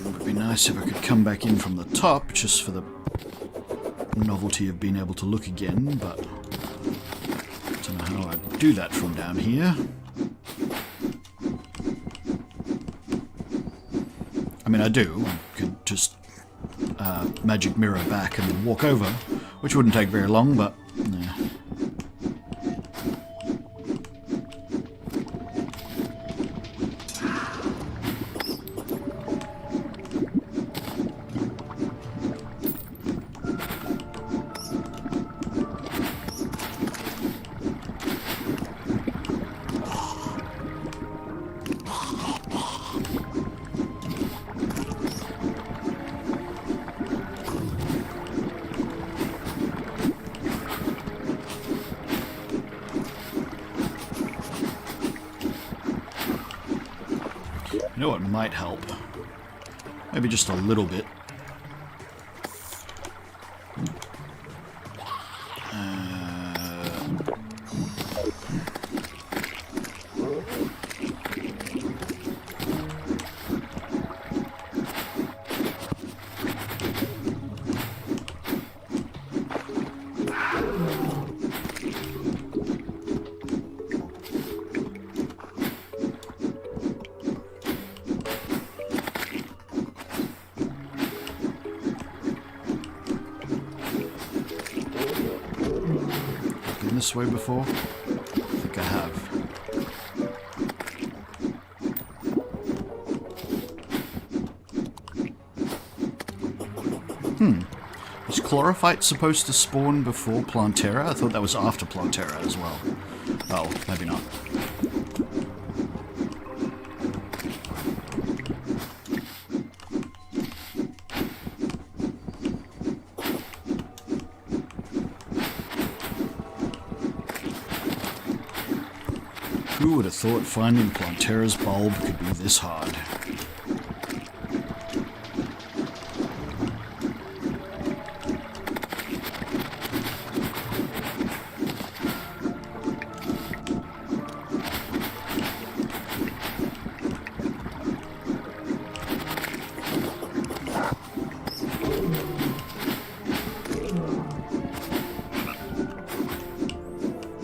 Would be nice if I could come back in from the top, just for the novelty of being able to look again, but I don't know how I'd do that from down here. I mean, I do. I could just magic mirror back and then walk over, which wouldn't take very long, but yeah. You know what might help? Maybe just a little bit. This way before? I think I have. Was chlorophyte supposed to spawn before Plantera? I thought that was after Plantera as well. Oh, maybe not. Who would have thought finding Plantera's bulb could be this hard?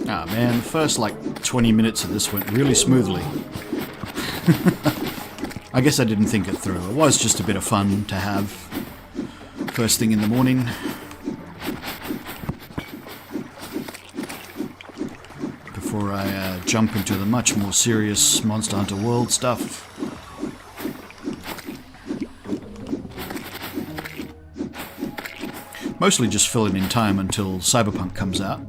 Ah man, the first like 20 minutes of this went really smoothly. I guess I didn't think it through. It was just a bit of fun to have first thing in the morning. Before I jump into the much more serious Monster Hunter World stuff. Mostly just filling in time until Cyberpunk comes out.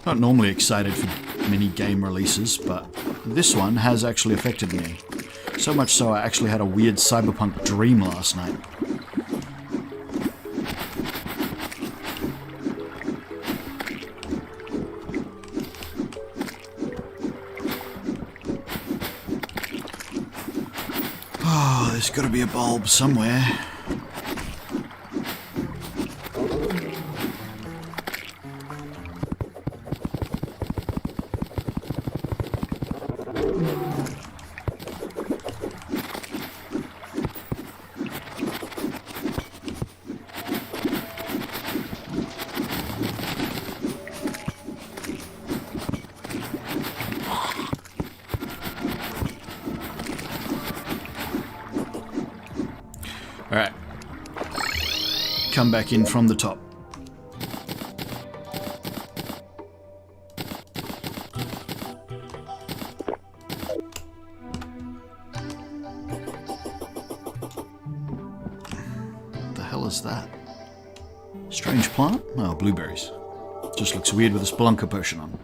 Not normally excited for mini game releases, but this one has actually affected me. So much so I actually had a weird Cyberpunk dream last night. Oh, there's got to be a bulb somewhere. Alright. Come back in from the top. What the hell is that? Strange plant? Oh, blueberries. Just looks weird with a Spelunker potion on.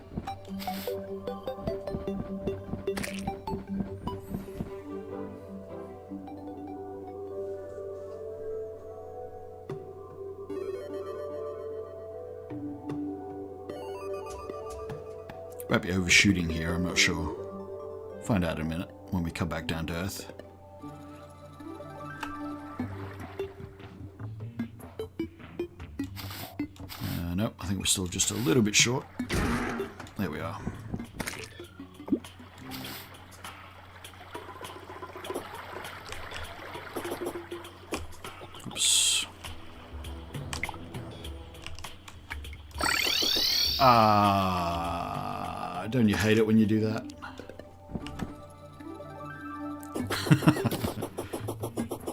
Might be overshooting here, I'm not sure. Find out in a minute when we come back down to Earth. Nope, I think we're still just a little bit short. There we are. Oops. Don't you hate it when you do that?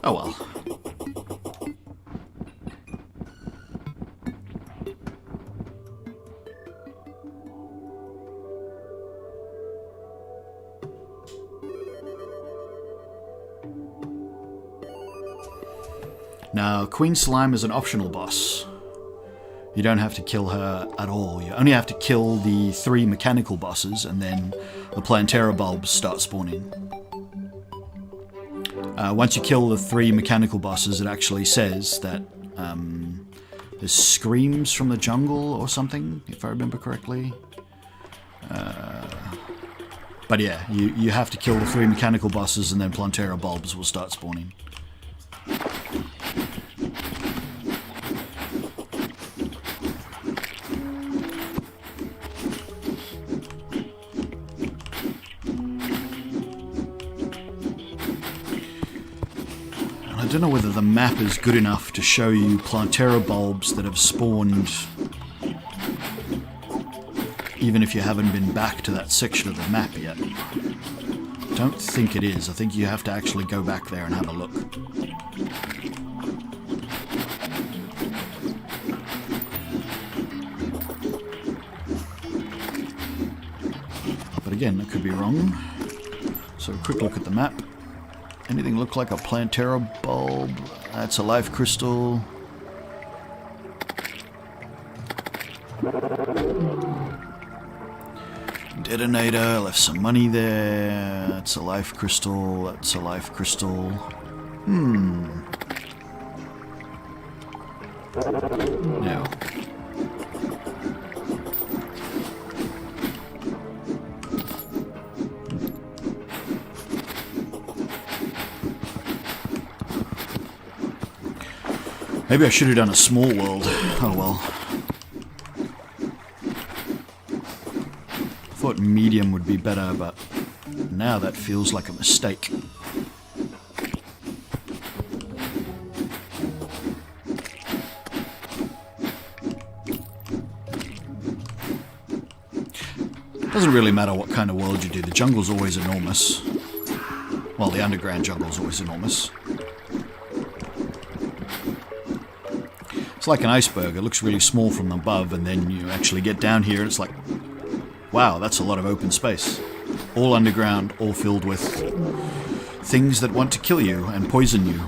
Oh well. Now, Queen Slime is an optional boss. You don't have to kill her at all. You only have to kill the 3 mechanical bosses, and then the Plantera Bulbs start spawning. Once you kill the 3 mechanical bosses, it actually says that there's screams from the jungle or something, if I remember correctly. But yeah, you have to kill the 3 mechanical bosses, and then Plantera Bulbs will start spawning. I don't know whether the map is good enough to show you Plantera Bulbs that have spawned, even if you haven't been back to that section of the map yet. Don't think it is. I think you have to actually go back there and have a look. But again, I could be wrong. So a quick look at the map. Anything look like a Plantera Bulb? That's a life crystal. Detonator, left some money there. That's a life crystal. That's a life crystal. No. Maybe I should have done a small world. Oh well. Thought medium would be better, but now that feels like a mistake. Doesn't really matter what kind of world you do. The jungle's always enormous. Well, the underground jungle's always enormous. It's like an iceberg. It looks really small from above, and then you actually get down here and it's like, wow, that's a lot of open space. All underground, all filled with things that want to kill you and poison you.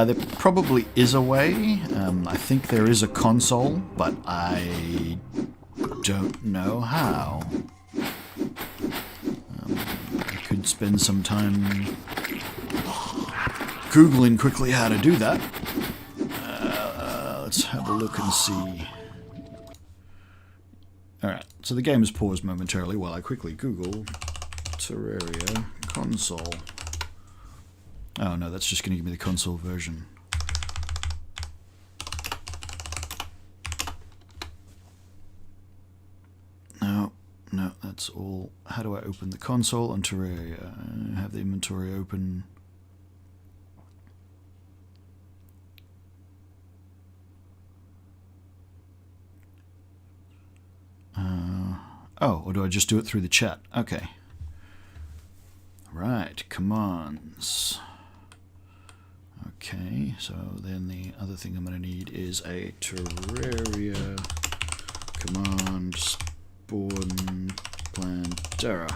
There probably is a way. I think there is a console, but I don't know how. I could spend some time Googling quickly how to do that. Let's have a look and see. Alright, so the game is paused momentarily while I quickly Google Terraria console. Oh no, that's just going to give me the console version. No, that's all. How do I open the console on Terraria? I have the inventory open. Oh, or do I just do it through the chat? Okay. Right, commands. Okay, so then the other thing I'm going to need is a Terraria command spawn Plantera.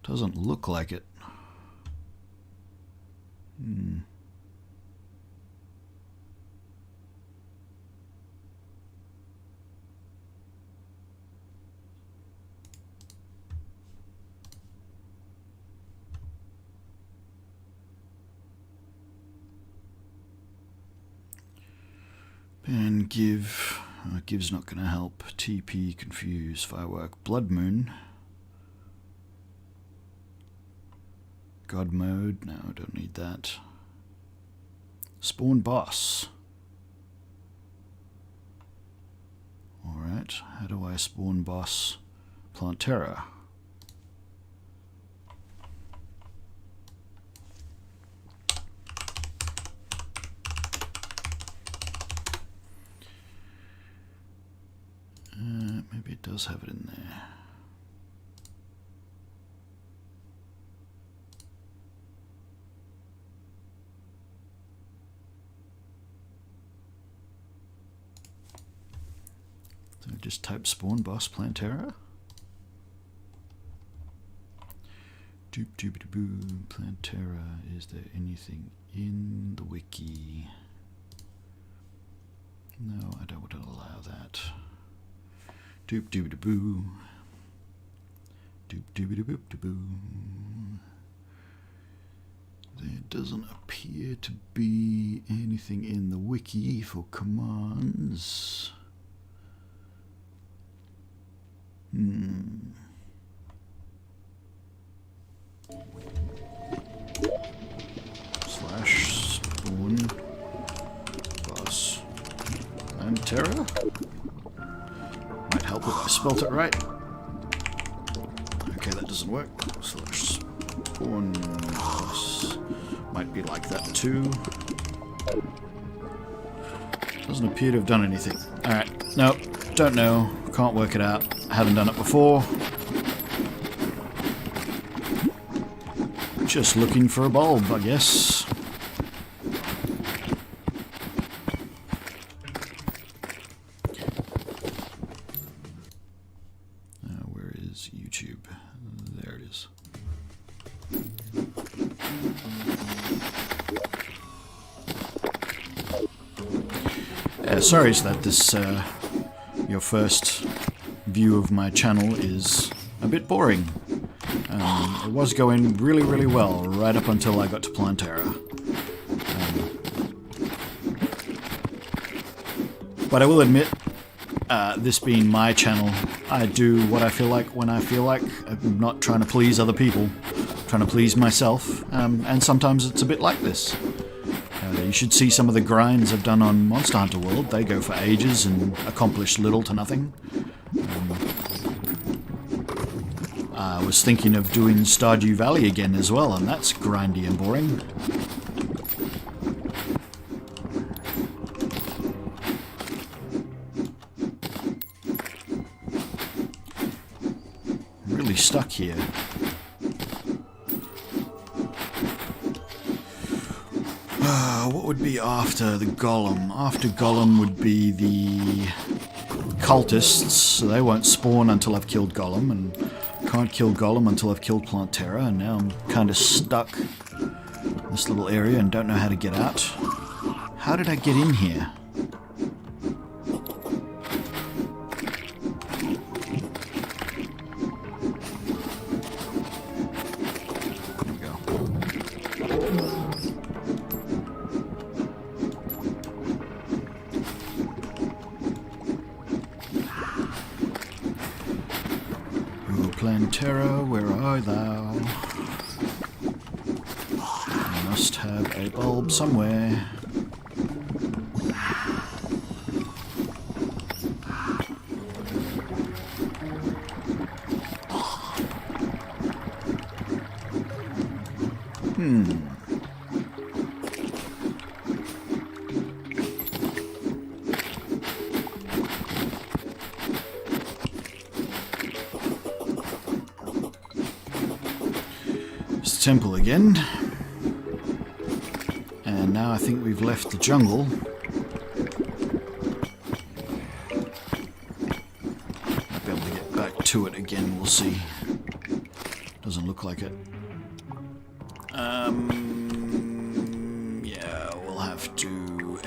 Doesn't look like it. And give. Give's not going to help. TP, confuse, firework, blood moon. God mode. No, I don't need that. Spawn boss. Alright, how do I spawn boss Plantera? Maybe it does have it in there. So just type spawn boss Plantera. Doop doop doo Plantera. Is there anything in the wiki? No, I don't want to allow that. Doop doop da boo. Doop doop da boop da boo. There doesn't appear to be anything in the wiki for commands. Slash spawn boss Plantera. Might help if I spelt it right. Okay, that doesn't work. Slash spawn boss. Might be like that too. Doesn't appear to have done anything. Alright, nope, don't know. Can't work it out. Haven't done it before. Just looking for a bulb, I guess. Where is YouTube? There it is. Sorry that this, your first view of my channel is a bit boring. It was going really, really well right up until I got to Plantera. But I will admit, this being my channel, I do what I feel like when I feel like. I'm not trying to please other people, I'm trying to please myself, and sometimes it's a bit like this. You should see some of the grinds I've done on Monster Hunter World. They go for ages and accomplish little to nothing. I was thinking of doing Stardew Valley again as well, and that's grindy and boring. I'm really stuck here. What would be after the Golem? After Golem would be the cultists, so they won't spawn until I've killed Golem, and can't kill Golem until I've killed Plantera, and now I'm kind of stuck in this little area and don't know how to get out. How did I get in here? There we go. Plantera, where are thou? I must have a bulb somewhere. Temple again, and now I think we've left the jungle. Might be able to get back to it again, we'll see. Doesn't look like it.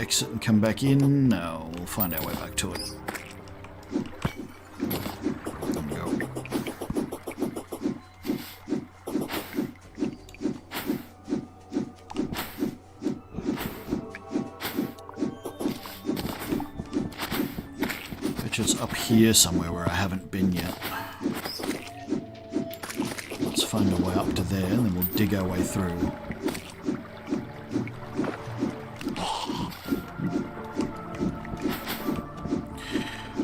exit and come back in? No, we'll find our way back to it. There we go. Bet you it's up here somewhere where I haven't been yet. Let's find a way up to there and then we'll dig our way through.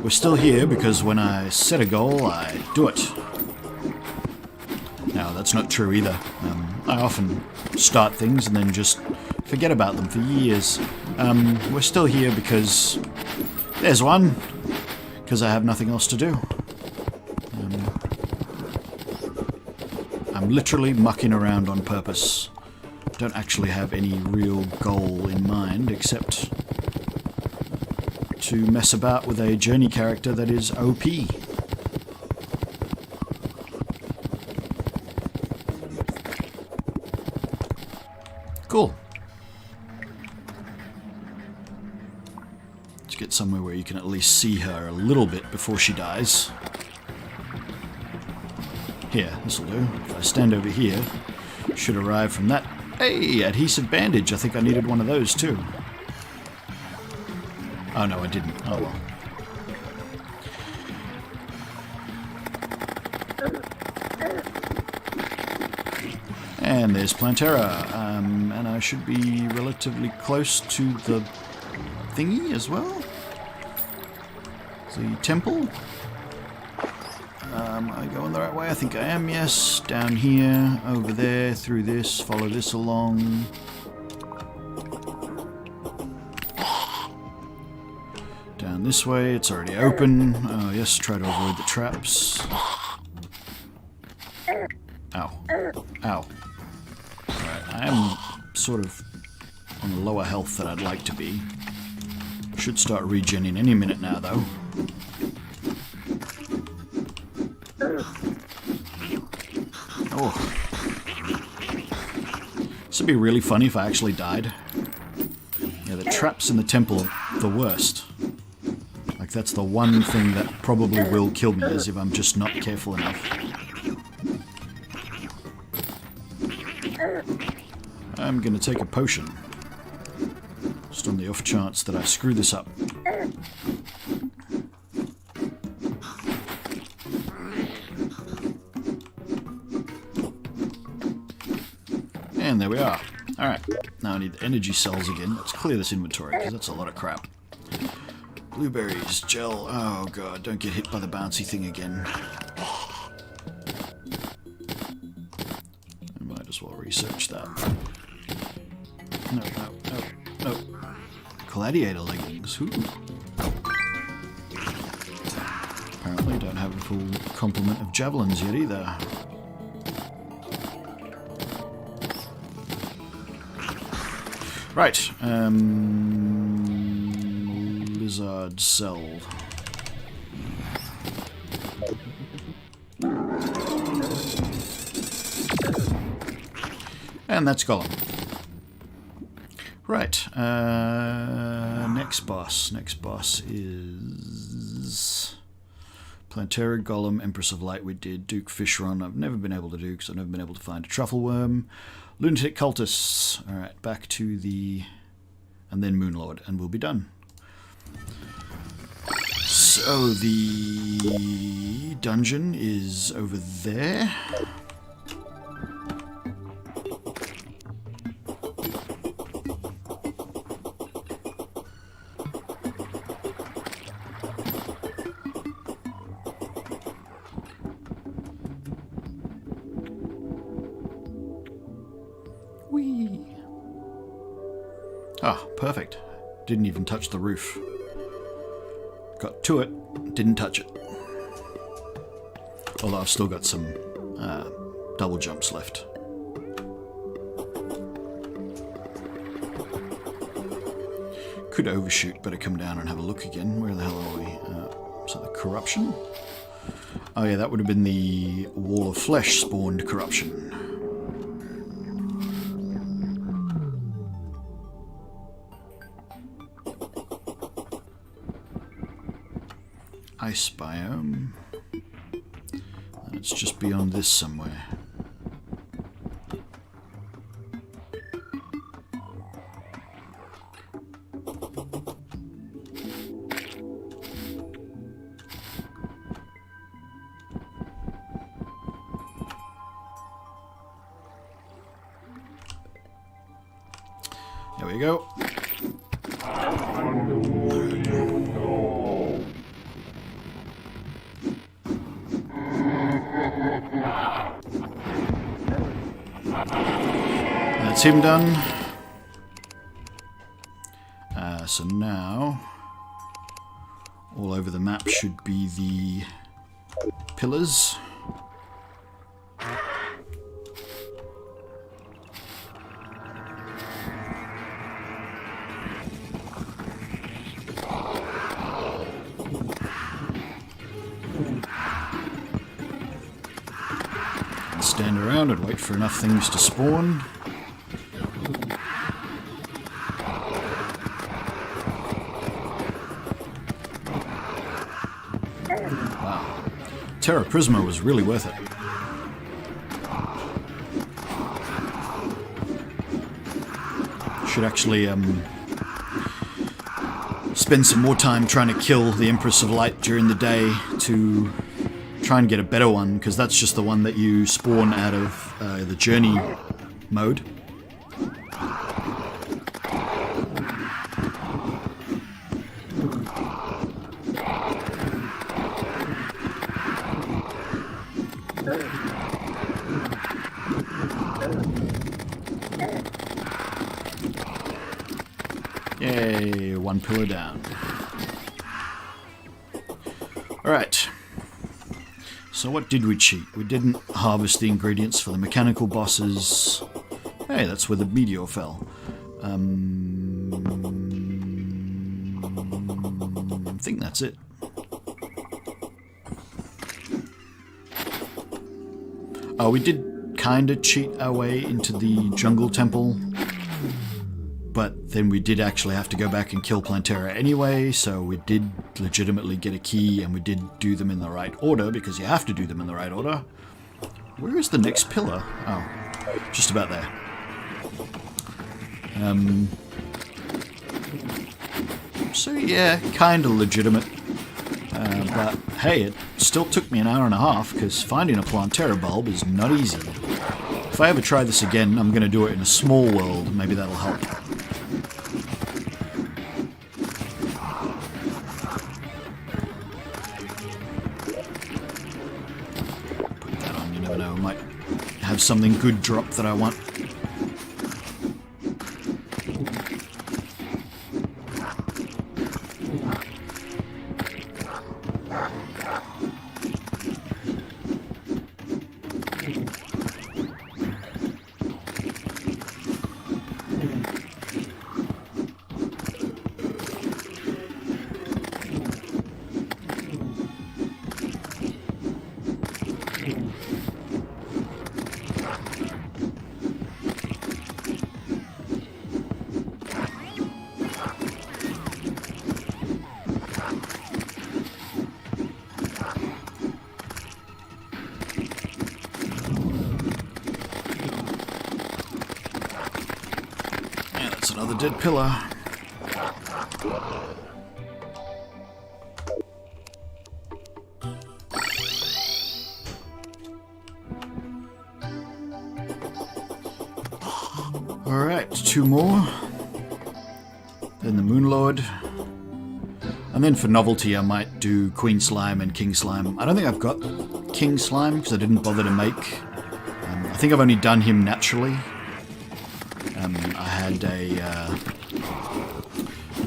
We're still here because when I set a goal, I do it. Now, that's not true either. I often start things and then just forget about them for years. We're still here because... There's one! Because I have nothing else to do. I'm literally mucking around on purpose. Don't actually have any real goal in mind, except to mess about with a journey character that is OP. Cool. Let's get somewhere where you can at least see her a little bit before she dies. Here, this'll do. If I stand over here, should arrive from that. Hey, adhesive bandage. I think I needed one of those too. Oh no, I didn't. Oh well. And there's Plantera. And I should be relatively close to the thingy as well. The temple. Am I going the right way? I think I am, yes. Down here, over there, through this, follow this along. Down this way, it's already open. Oh yes, try to avoid the traps. Ow. Ow. Alright, I am sort of on the lower health that I'd like to be. Should start regenning any minute now, though. Oh. This would be really funny if I actually died. Yeah, the traps in the temple are the worst. Like, that's the one thing that probably will kill me, is if I'm just not careful enough. I'm gonna take a potion. Just on the off chance that I screw this up. And there we are. Alright, now I need the energy cells again. Let's clear this inventory, because that's a lot of crap. Blueberries, gel. Oh god, don't get hit by the bouncy thing again. I might as well research that. No. Gladiator leggings. Ooh. Apparently don't have a full complement of javelins yet either. Right, lizard cell. And that's Golem. Right, next boss. Next boss is Plantera, Golem, Empress of Light we did, Duke Fishron I've never been able to do because I've never been able to find a truffle worm. Lunatic Cultists. Alright, back to the... and then Moonlord, and we'll be done. So the dungeon is over there. Ah, perfect. Didn't even touch the roof. Got to it, didn't touch it. Although I've still got some double jumps left. Could overshoot, better come down and have a look again. Where the hell are we? Is that the corruption? Oh yeah, that would have been the Wall of Flesh spawned corruption. ice biome. And it's just beyond this somewhere. There we go. That's him done. So now, all over the map should be the pillars. Stand around and wait for enough things to spawn. Wow. Terra Prisma was really worth it. Should actually spend some more time trying to kill the Empress of Light during the day to try and get a better one, because that's just the one that you spawn out of the journey mode. Yay, one pillar down. Alright. So what did we cheat? We didn't harvest the ingredients for the mechanical bosses. Hey, that's where the meteor fell. I think that's it. Oh, we did kind of cheat our way into the jungle temple. But then we did actually have to go back and kill Plantera anyway, so we did legitimately get a key, and we did do them in the right order, because you have to do them in the right order. Where is the next pillar? Oh, just about there. So yeah, kind of legitimate. But hey, it still took me an hour and a half, because finding a Plantera Bulb is not easy. If I ever try this again, I'm going to do it in a small world. Maybe that'll help. Put that on, you never know. I might have something good drop that I want. Another dead pillar. Alright, two more. Then the Moon Lord. And then for novelty I might do Queen Slime and King Slime. I don't think I've got King Slime because I didn't bother to make. I think I've only done him naturally. I had a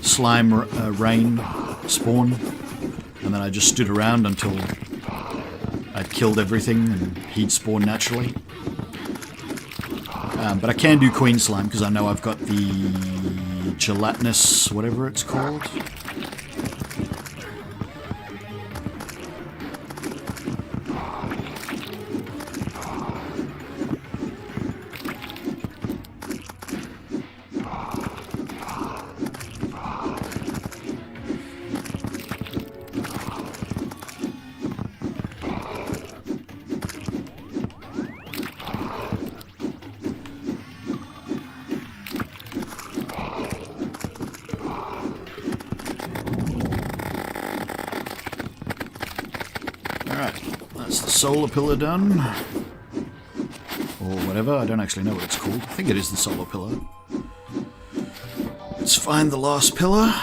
slime rain spawn, and then I just stood around until I'd killed everything and he'd spawn naturally. But I can do Queen Slime because I know I've got the gelatinous, whatever it's called. Alright, that's the solar pillar done. Or whatever, I don't actually know what it's called. I think it is the solar pillar. Let's find the last pillar.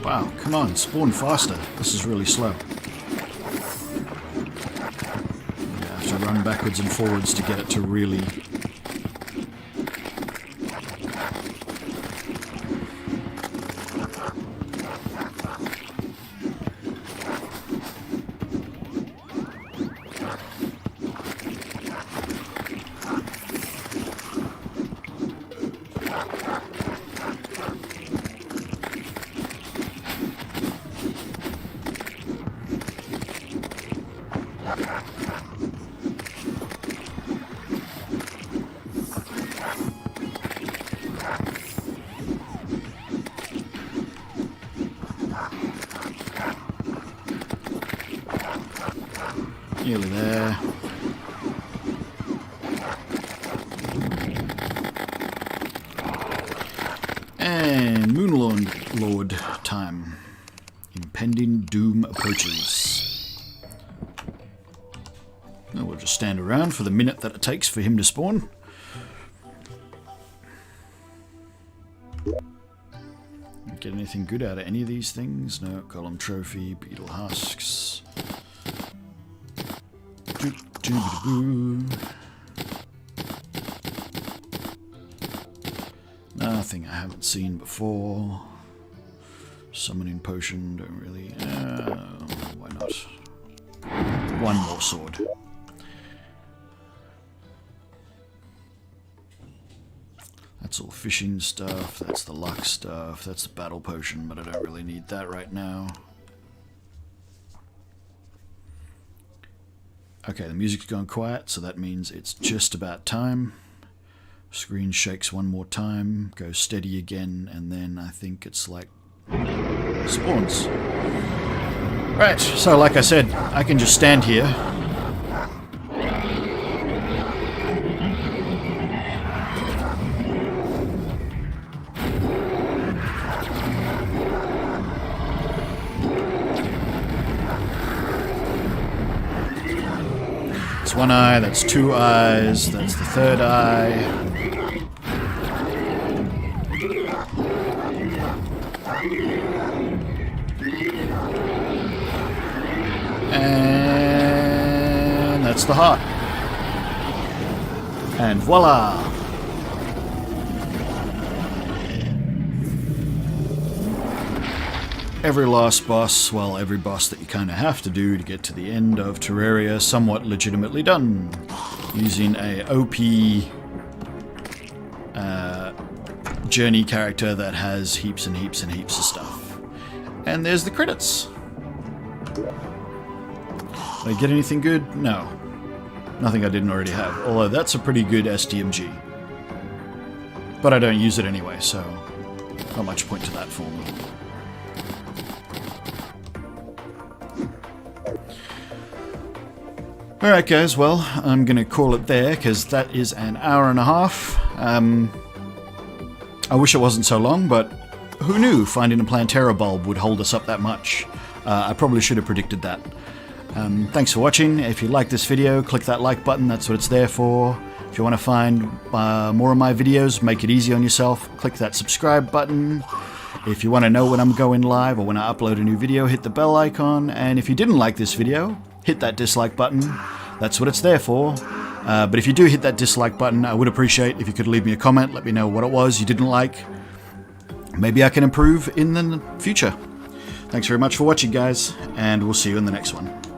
Wow, come on, spawn faster. This is really slow. I have to run backwards and forwards to get it to really... Nearly there. And Moonlord time. Impending doom approaches. Now we'll just stand around for the minute that it takes for him to spawn. Get anything good out of any of these things? No, Golem trophy, beetle husks. Nothing I haven't seen before. Summoning potion, don't really... why not? One more sword. That's all fishing stuff, that's the luck stuff, that's the battle potion, but I don't really need that right now. Okay, the music's gone quiet, so that means it's just about time. Screen shakes one more time, goes steady again, and then I think it's like spawns. Right, so like I said, I can just stand here. That's one eye, that's two eyes, that's the third eye. And that's the heart. And voila! Every last boss, well, every boss that you kind of have to do to get to the end of Terraria, somewhat legitimately done. Using a OP journey character that has heaps and heaps and heaps of stuff. And there's the credits. Did I get anything good? No. Nothing I didn't already have. Although that's a pretty good SDMG. But I don't use it anyway, so not much point to that for me. Alright guys, well, I'm going to call it there because that is an hour and a half. I wish it wasn't so long, but who knew finding a Plantera Bulb would hold us up that much? I probably should have predicted that. Thanks for watching. If you like this video, click that like button, that's what it's there for. If you want to find more of my videos, make it easy on yourself, click that subscribe button. If you want to know when I'm going live or when I upload a new video, hit the bell icon. And if you didn't like this video, hit that dislike button. That's what it's there for. But if you do hit that dislike button, I would appreciate if you could leave me a comment, let me know what it was you didn't like. Maybe I can improve in the future. Thanks very much for watching, guys, and we'll see you in the next one.